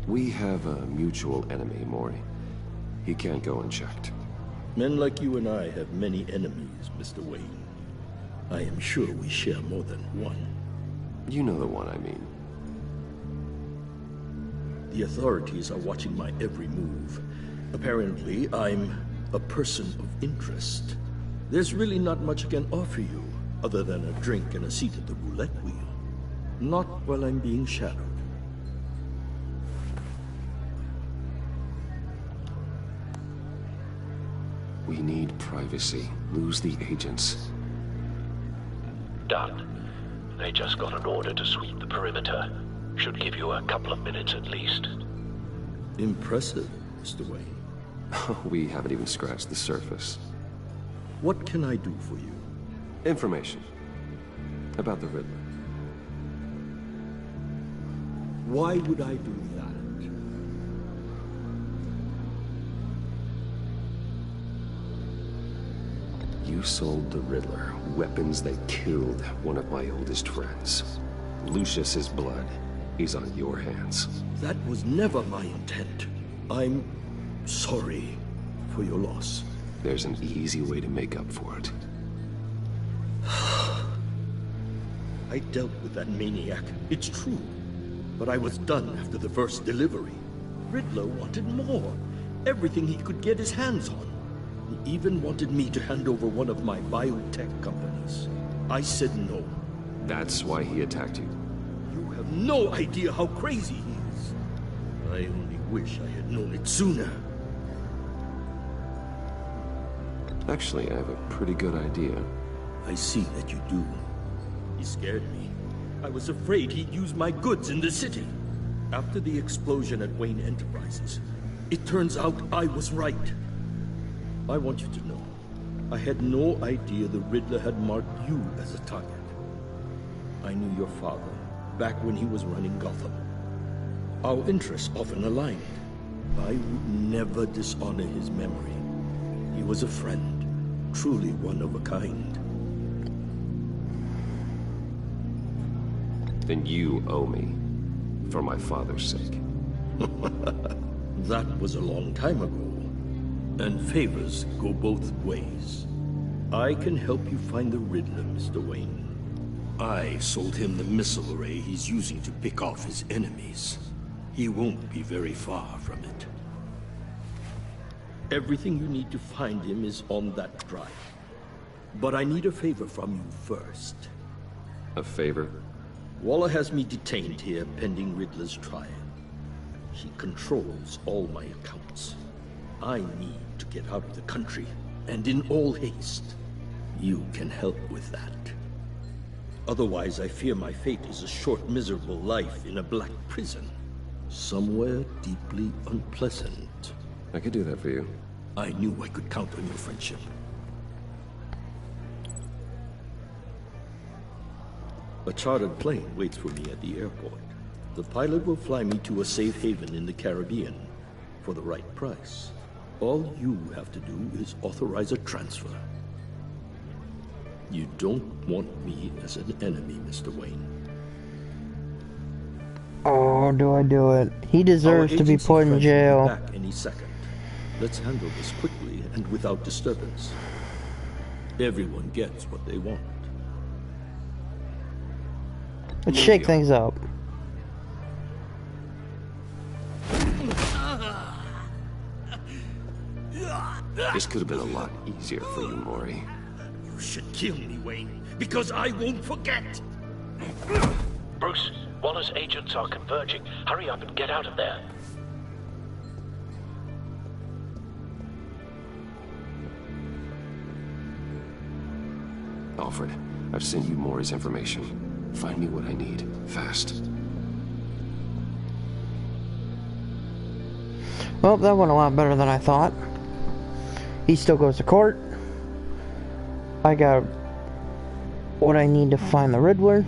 We have a mutual enemy, Mori. He can't go unchecked. Men like you and I have many enemies, Mr. Wayne. I am sure we share more than one. You know the one I mean. The authorities are watching my every move. Apparently, I'm a person of interest. There's really not much I can offer you, other than a drink and a seat at the roulette wheel. Not while I'm being shadowed. We need privacy. Lose the agents. Done. They just got an order to sweep the perimeter. Should give you a couple of minutes at least. Impressive, Mr. Wayne. We haven't even scratched the surface. What can I do for you? Information. About the Riddler. Why would I do that? You sold the Riddler weapons that killed one of my oldest friends. Lucius's blood is on your hands. That was never my intent. I'm sorry for your loss. There's an easy way to make up for it. I dealt with that maniac, it's true. But I was done after the first delivery. Riddler wanted more. Everything he could get his hands on. He even wanted me to hand over one of my biotech companies. I said no. That's why he attacked you? You have no idea how crazy he is. I only wish I had known it sooner. Actually, I have a pretty good idea. I see that you do. He scared me. I was afraid he'd use my goods in the city. After the explosion at Wayne Enterprises, it turns out I was right. I want you to know, I had no idea the Riddler had marked you as a target. I knew your father back when he was running Gotham. Our interests often aligned. I would never dishonor his memory. He was a friend, truly one of a kind. Then you owe me, for my father's sake. That was a long time ago. And favors go both ways. I can help you find the Riddler, Mr. Wayne. I sold him the missile array he's using to pick off his enemies. He won't be very far from it. Everything you need to find him is on that drive. But I need a favor from you first. A favor? Waller has me detained here pending Riddler's trial. He controls all my accounts. I need to get out of the country, and in all haste. You can help with that. Otherwise, I fear my fate is a short, miserable life in a black prison. Somewhere deeply unpleasant. I could do that for you. I knew I could count on your friendship. A chartered plane waits for me at the airport. The pilot will fly me to a safe haven in the Caribbean for the right price. All you have to do is authorize a transfer. You don't want me as an enemy, Mr. Wayne. Oh, do I do it? He deserves to be put in jail. Will be back any second. Let's handle this quickly and without disturbance. Everyone gets what they want. Let's shake things up. This could have been a lot easier for you, Mori. You should kill me, Wayne, because I won't forget. Bruce, Waller's agents are converging. Hurry up and get out of there. Alfred, I've sent you Mori's information. Find me what I need, fast. Well, that went a lot better than I thought. He still goes to court. I got what I need to find the Riddler.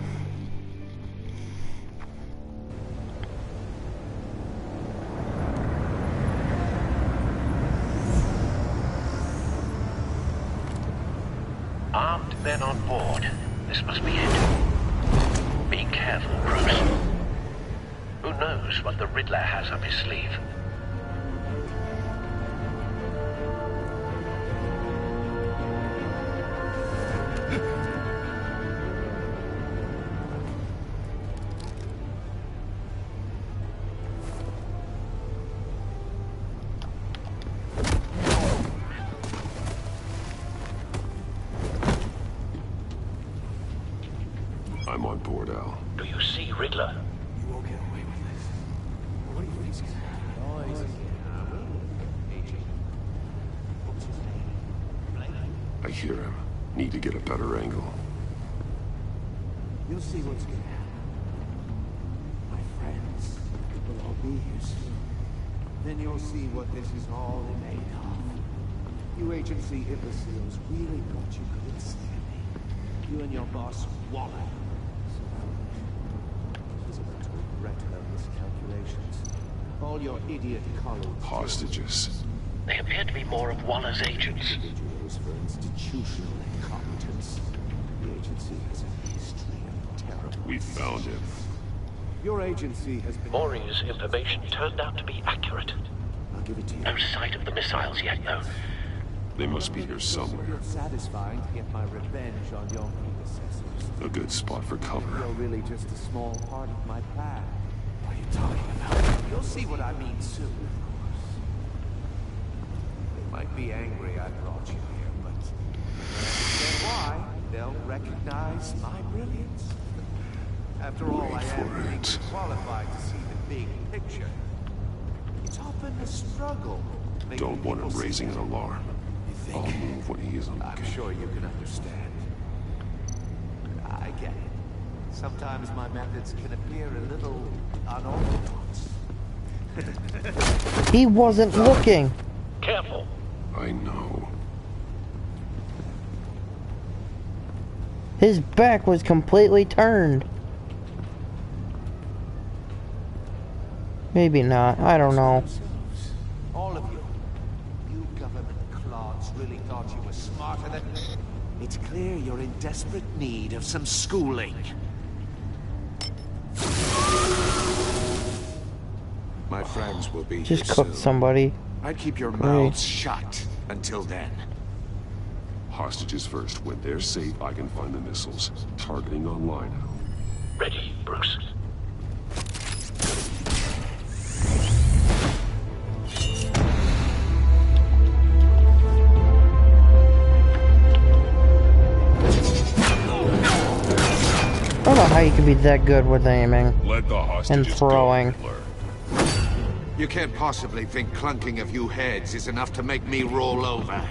Armed men on board. This must be it. Be careful, Bruce. Who knows what the Riddler has up his sleeve? I'm on board, Al. Do you see Riddler? You won't get away with this. What do you think he's gonna do? I hear him. Need to get a better angle. You'll see what's gonna happen. My friends will all be here soon. Then you'll see what this is all made of. You agency imbeciles really thought you could ensnare me. You and your boss, Waller. She's about to regret her miscalculations. All your idiot colleagues. Hostages. They appear to be more of Waller's agents. Individuals for institutional incompetence. The agency has a history of terrible. We found him. Your agency has been... Maury's information turned out to be accurate. I'll give it to you. No sight of the missiles yet, though. They must be here somewhere. It's satisfying to get my revenge on your predecessors. A good spot for cover. You're really just a small part of my plan. What are you talking about? You'll see what I mean soon, of course. They might be angry I brought you here, but understand why. They'll recognize my brilliance. After all, I am legally qualified to see the big picture. It's often a struggle. Don't want him raising an alarm. I'll move when he isn't I'm looking. sure you can understand. I get it. Sometimes my methods can appear a little unorthodox. He wasn't looking. Careful. I know. His back was completely turned. Maybe not. I don't know. All of you. You government clods really thought you were smarter than... It's clear you're in desperate need of some schooling. My friends will be Just here cooked soon. somebody. I'd keep your Great. mouths shut until then. Hostages first. When they're safe, I can find the missiles. Targeting online. Ready, Bruce. I don't know how you can be that good with aiming Let the and hostages throwing. go, Riddler. You can't possibly think clunking a few heads is enough to make me roll over.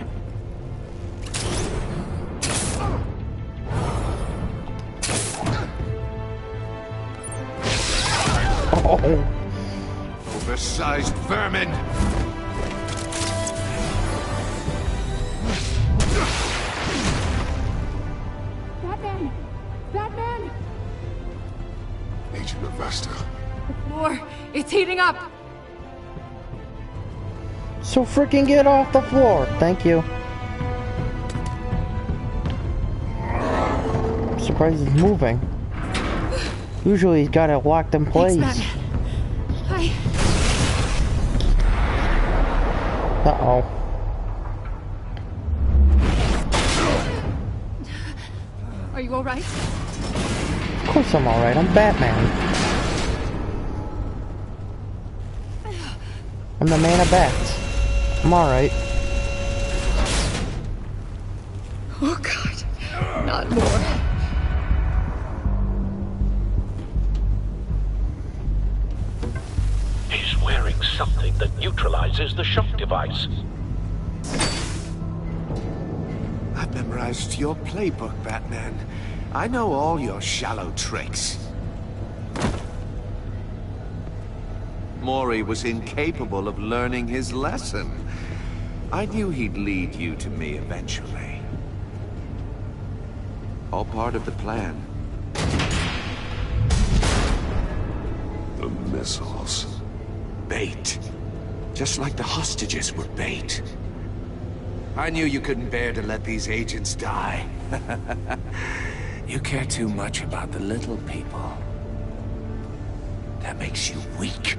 Oh. Oversized vermin! Batman! Batman! Agent Avesta. The floor, it's heating up! So freaking get off the floor. Thank you. I'm surprised he's moving. Usually he's got it locked in place. Thanks, Batman. Uh-oh. Are you alright? Of course I'm alright. I'm Batman. I'm the man of bats. I'm alright. Oh God, not more. He's wearing something that neutralizes the shock device. I've memorized your playbook, Batman. I know all your shallow tricks. Maury was incapable of learning his lesson. I knew he'd lead you to me eventually. All part of the plan. The missiles. Bait. Just like the hostages were bait. I knew you couldn't bear to let these agents die. You care too much about the little people. That makes you weak.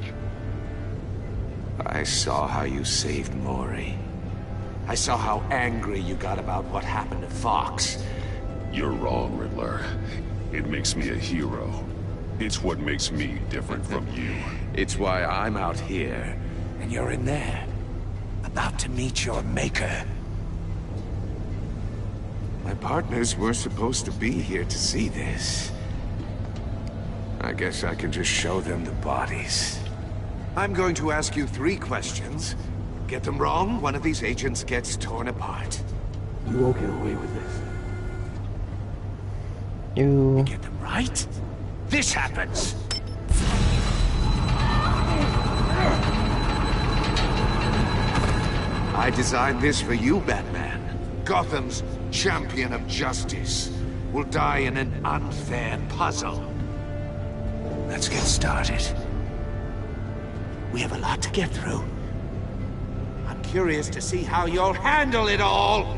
I saw how you saved Maury. I saw how angry you got about what happened to Fox. You're wrong, Riddler. It makes me a hero. It's what makes me different from you. It's why I'm out here, and you're in there. About to meet your maker. My partners were supposed to be here to see this. I guess I can just show them the bodies. I'm going to ask you 3 questions. Get them wrong, one of these agents gets torn apart. You won't get away with this. You get them right? This happens! I designed this for you, Batman. Gotham's champion of justice will die in an unfair puzzle. Let's get started. We have a lot to get through. I'm curious to see how you'll handle it all.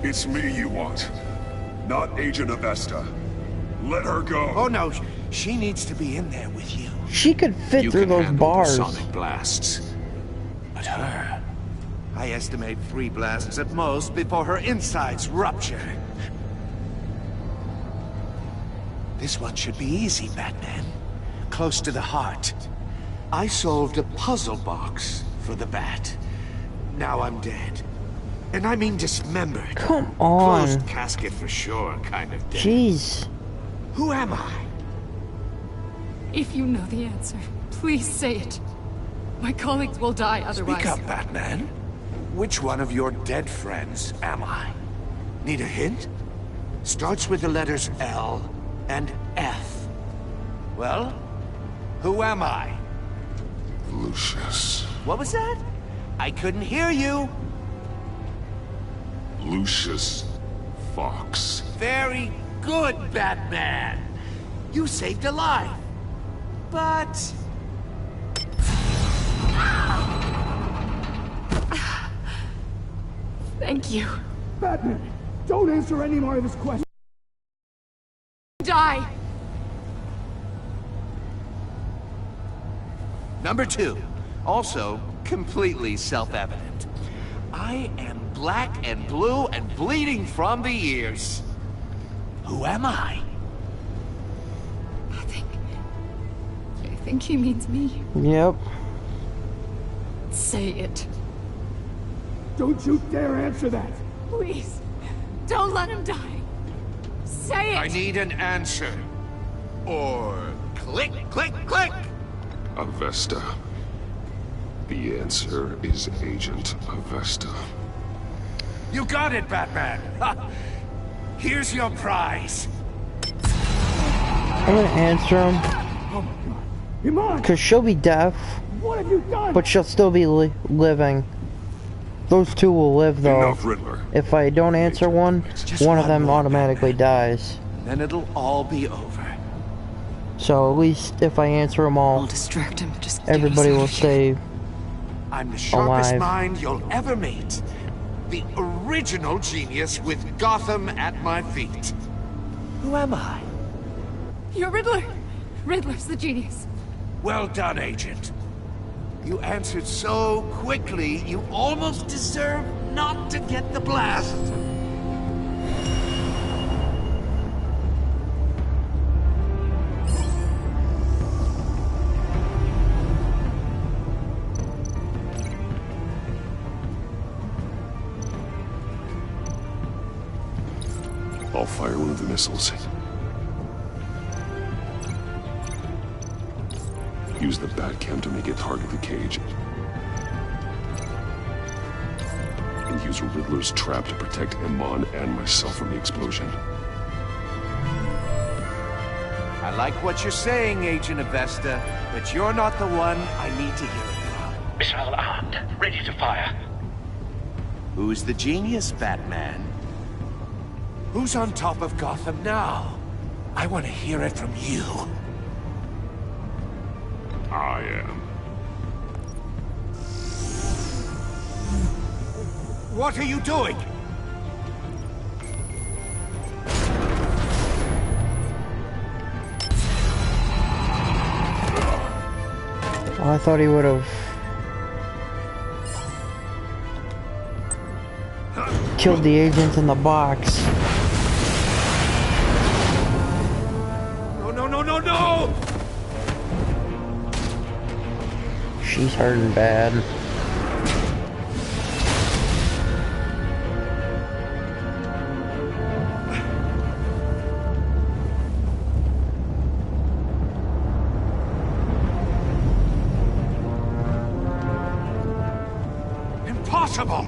It's me you want, not Agent Avesta. Let her go. Oh no, she needs to be in there with you. She could fit You through can those handle the bars. sonic blasts. But her, I estimate 3 blasts at most before her insides rupture. This one should be easy, Batman. Close to the heart. I solved a puzzle box for the Bat. Now I'm dead. And I mean dismembered. Come on. Closed casket for sure, kind of dead. Jeez. Who am I? If you know the answer, please say it. My colleagues will die otherwise. Speak up, Batman. Which one of your dead friends am I? Need a hint? Starts with the letters L and F. Well, who am I? Lucius. What was that? I couldn't hear you. Lucius Fox. Very good, Batman. You saved a life. But... Thank you. Batman, don't answer any more of his questions. Die! Number 2, also completely self-evident. I am black and blue and bleeding from the ears. Who am I? I think he means me. Yep. Say it. Don't you dare answer that! Please, don't let him die. Say it! I need an answer. Or click, click, click! Avesta. The answer is Agent Avesta. You got it, Batman! Ha. Here's your prize. I'm gonna answer him. Oh my god. Iman! Because she'll be deaf. What have you done? But she'll still be living. Those 2 will live, though. Enough, Riddler. If I don't answer one of them automatically dies. Then it'll all be over. So at least if I answer them all, I'll distract him. Just everybody will stay I'm the sharpest alive. mind you'll ever meet. The original genius with Gotham at my feet. Who am I? You're Riddler. Riddler's the genius. Well done, Agent. You answered so quickly, you almost deserve not to get the blast. I'll fire one of the missiles. Use the Batcam to make it target the cage. And use Riddler's trap to protect Iman and myself from the explosion. I like what you're saying, Agent Avesta, but you're not the one I need to hear it from. Missile armed, ready to fire. Who's the genius, Batman? Who's on top of Gotham now? I want to hear it from you. I am. What are you doing? Oh, I thought he would have killed the agents in the box. No! She's hurting bad. Impossible!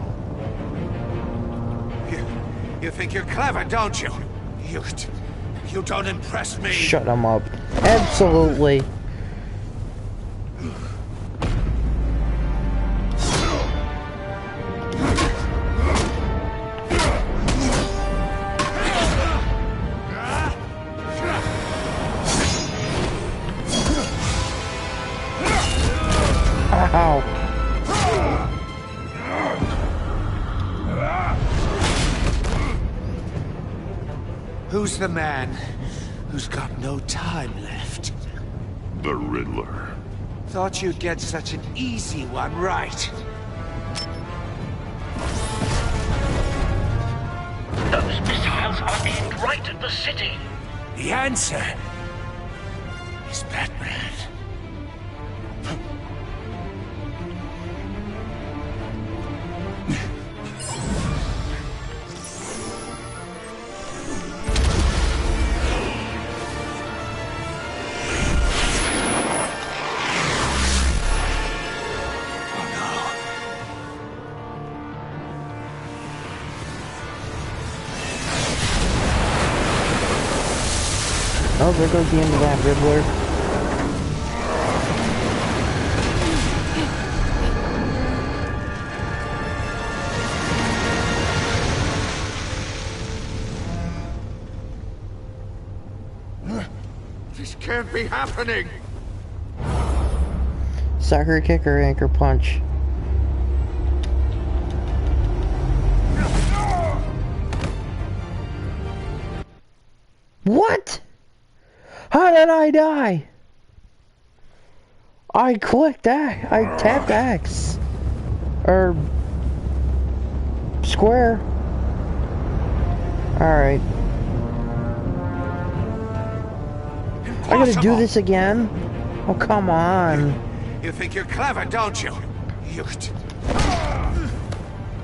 You think you're clever, don't you? You don't impress me. Shut him up. Absolutely. Ow. Who's the man who's got no time left? The Riddler. Thought you'd get such an easy one right. Those missiles are aimed right at the city. The answer is Batman. Oh, there goes the end of that, Riddler. This can't be happening! Sucker kick or anchor punch? What? How did I die? I clicked X. I tapped X. Or square. Alright. I gotta do this again? Oh, come on. You think you're clever, don't you?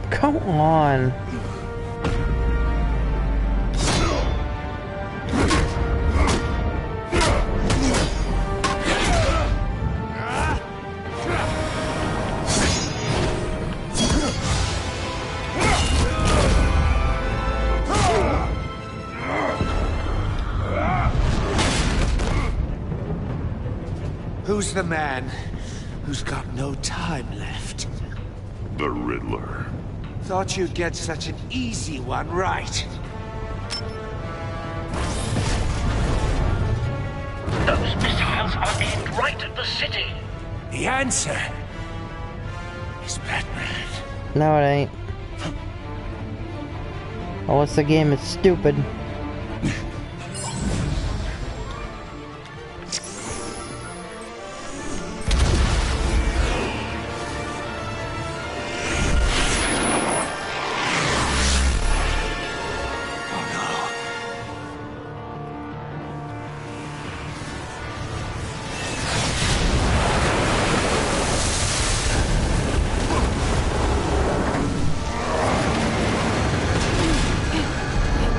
Come on. Who's the man who's got no time left? The Riddler. Thought you'd get such an easy one right. Those missiles are aimed right at the city. The answer is Batman. No, it ain't. Unless the game is stupid.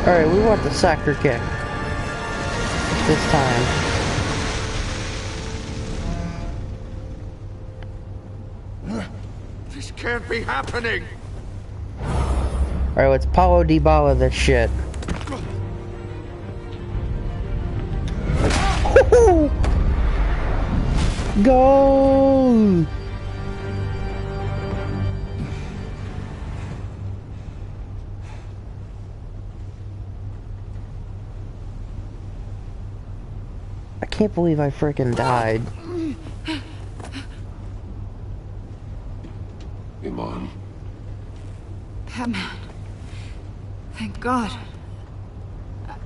Alright, we want the sucker kick. This time. This can't be happening! Alright, let's Paulo Dybala this shit. Go! can't believe I frickin' died. Iman. Batman. Thank God.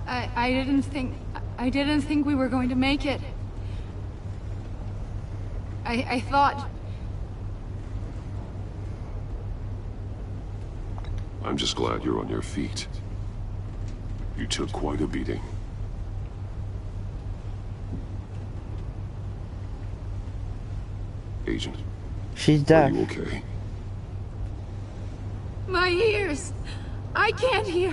I didn't think we were going to make it. I thought... I'm just glad you're on your feet. You took quite a beating. Agent. She's deaf. Are you okay? My ears! I can't hear!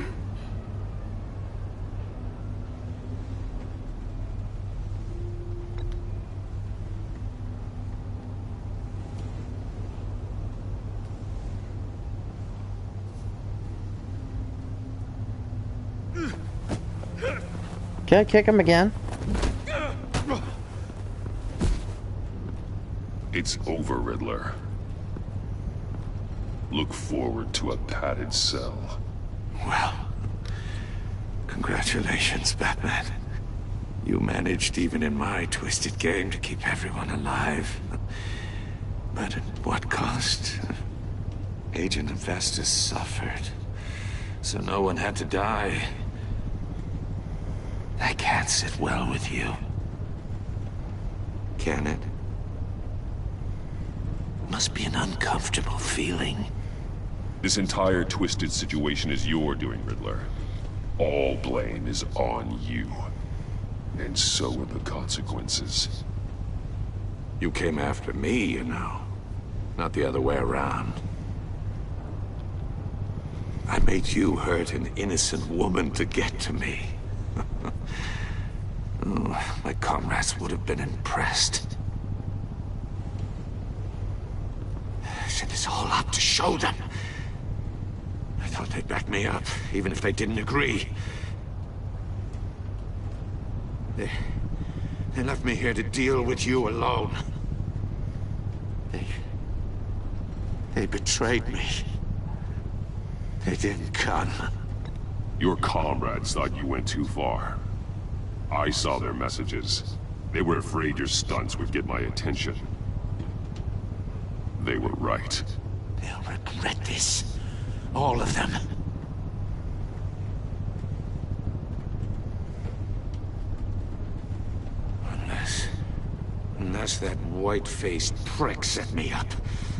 Can I kick him again? It's over, Riddler. Look forward to a padded cell. Well, congratulations, Batman. You managed, even in my twisted game, to keep everyone alive. But at what cost? Agent Avestus suffered, so no one had to die. That can't sit well with you. Can it? Must be an uncomfortable feeling. This entire twisted situation is your doing, Riddler. All blame is on you. And so are the consequences. You came after me, you know. Not the other way around. I made you hurt an innocent woman to get to me. Oh, my comrades would have been impressed. Set this all up to show them. I thought they'd back me up, even if they didn't agree. They left me here to deal with you alone. They betrayed me. They didn't come. Your comrades thought you went too far. I saw their messages. They were afraid your stunts would get my attention. They were right. They'll regret this. All of them. Unless that white-faced prick set me up.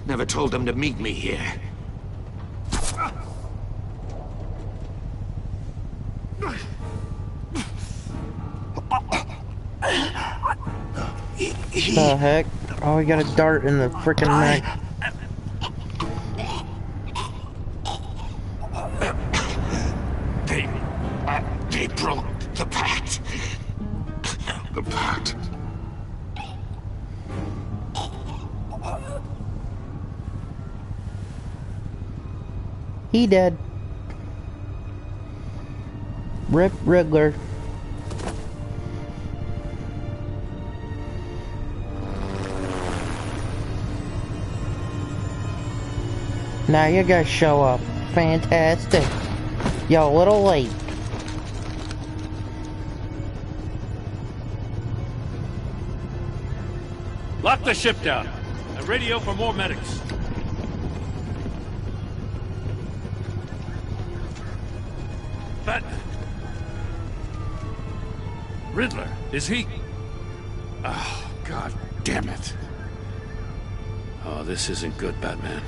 Never told them to meet me here. The heck? Oh, he got a dart in the frickin' neck. They broke the pact. The pact? He dead. Rip Riddler. Now you guys show up. Fantastic. You're a little late. Lock the ship down. And radio for more medics. Batman. Riddler, is he? Oh, God damn it. Oh, this isn't good, Batman.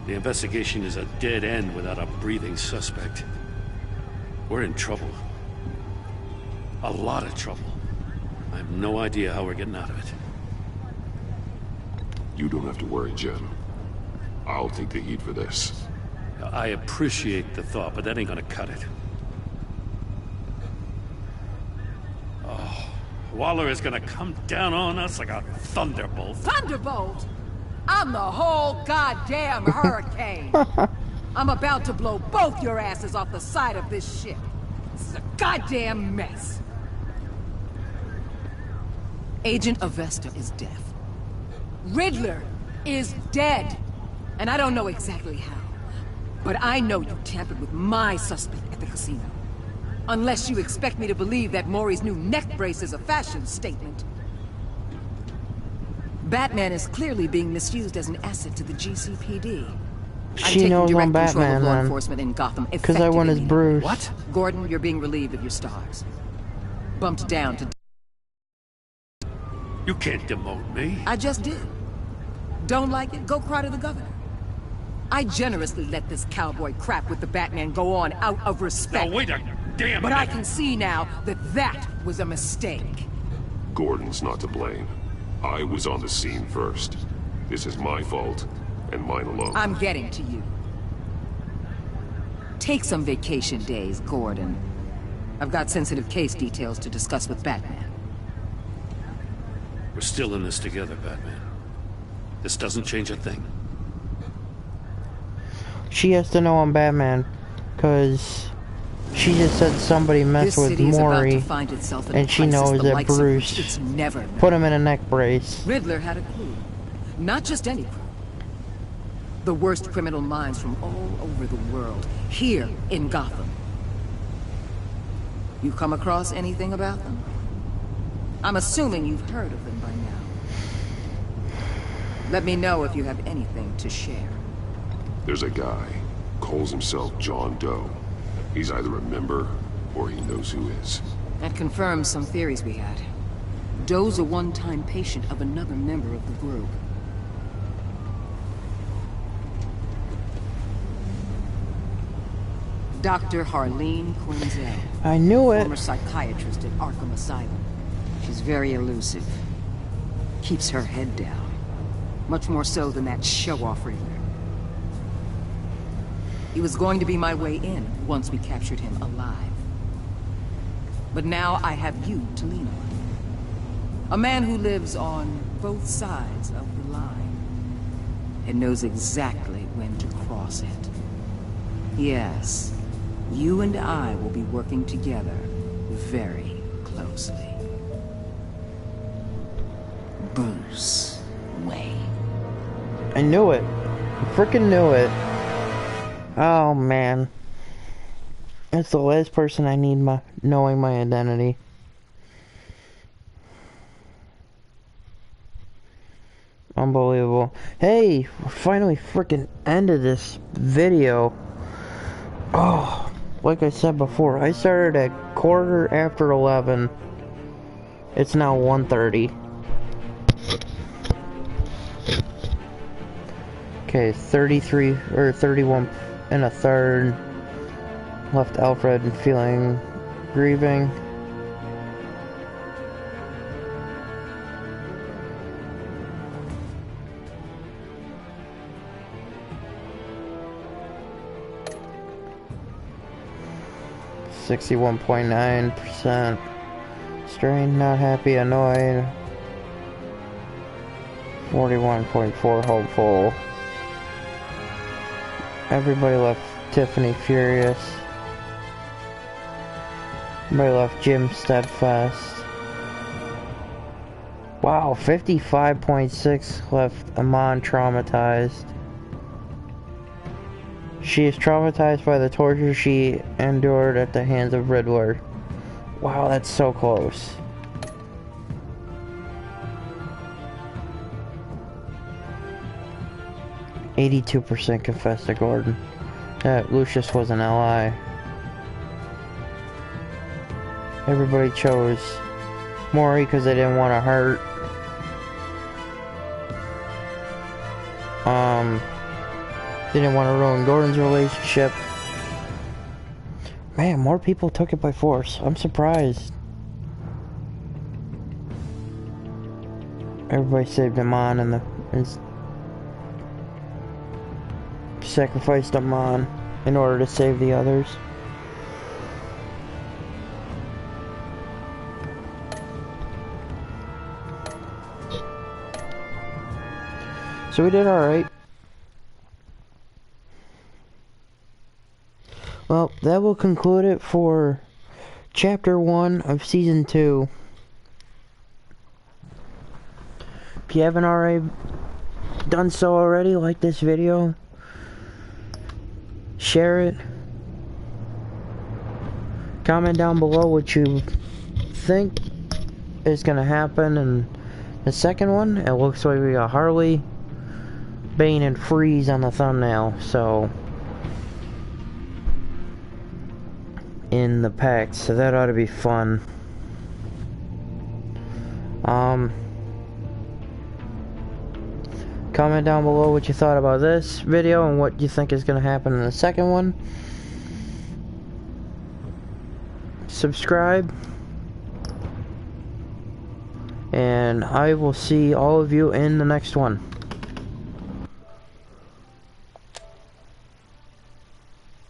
The investigation is a dead end without a breathing suspect. We're in trouble. A lot of trouble. I have no idea how we're getting out of it. You don't have to worry, Jim. I'll take the heat for this. I appreciate the thought, but that ain't gonna cut it. Oh, Waller is gonna come down on us like a thunderbolt. Thunderbolt? I'm the whole goddamn hurricane. I'm about to blow both your asses off the side of this ship. This is a goddamn mess. Agent Avesta is deaf. Riddler is dead. And I don't know exactly how. But I know you tampered with my suspect at the casino. Unless you expect me to believe that Maury's new neck brace is a fashion statement. Batman is clearly being misused as an asset to the GCPD. She knows I'm Batman, law then. enforcement in Gotham Because I won as Bruce. What? Gordon, you're being relieved of your stars. Bumped down to... You can't demote me. I just did. Don't like it? Go cry to the governor. I generously let this cowboy crap with the Batman go on out of respect. Oh, wait a damn But minute. I can see now that that was a mistake. Gordon's not to blame. I was on the scene first. This is my fault, and mine alone. I'm getting to you. Take some vacation days, Gordon. I've got sensitive case details to discuss with Batman. We're still in this together, Batman. This doesn't change a thing. She has to know I'm Batman, because she just said somebody messed with Maury, and she knows that Bruce put him in a neck brace. Riddler had a clue. Not just any clue. The worst criminal minds from all over the world, here in Gotham. You come across anything about them? I'm assuming you've heard of them by now. Let me know if you have anything to share. There's a guy, calls himself John Doe. He's either a member, or he knows who is. That confirms some theories we had. Doe's a one-time patient of another member of the group. Dr. Harleen Quinzel. I knew it. Former psychiatrist at Arkham Asylum. She's very elusive. Keeps her head down. Much more so than that show-off Riddler. He was going to be my way in once we captured him alive. But now I have you to lean on. A man who lives on both sides of the line. And knows exactly when to cross it. Yes, you and I will be working together very closely. Bruce Wayne. I knew it. I freaking knew it. Oh man. That's the last person I need knowing my identity. Unbelievable. Hey, we finally freaking ended this video. Oh, like I said before, I started at 11:15. It's now 1:30. Okay, 33 or 31 and a third. Left Alfred feeling grieving. %61.9%. Strained, not happy, annoyed. 41.4 hopeful. Everybody left Tiffany furious. Everybody left Jim steadfast. Wow, 55.6 left Amon traumatized. She is traumatized by the torture she endured at the hands of Riddler. Wow, that's so close. %82% confessed to Gordon that Lucius was an ally. Everybody chose Maury because they didn't want to hurt. They didn't want to ruin Gordon's relationship. Man, more people took it by force. I'm surprised. Everybody saved him on and sacrificed him on in order to save the others. So we did alright. Well, that will conclude it for Chapter 1 of Season 2. If you haven't already done so already, like this video, share it, Comment down below what you think is gonna happen in the second one. It looks like we got Harley, Bane, and Freeze on the thumbnail, so in the pack, so that ought to be fun. Comment down below what you thought about this video and what you think is going to happen in the second one. Subscribe. And I will see all of you in the next one.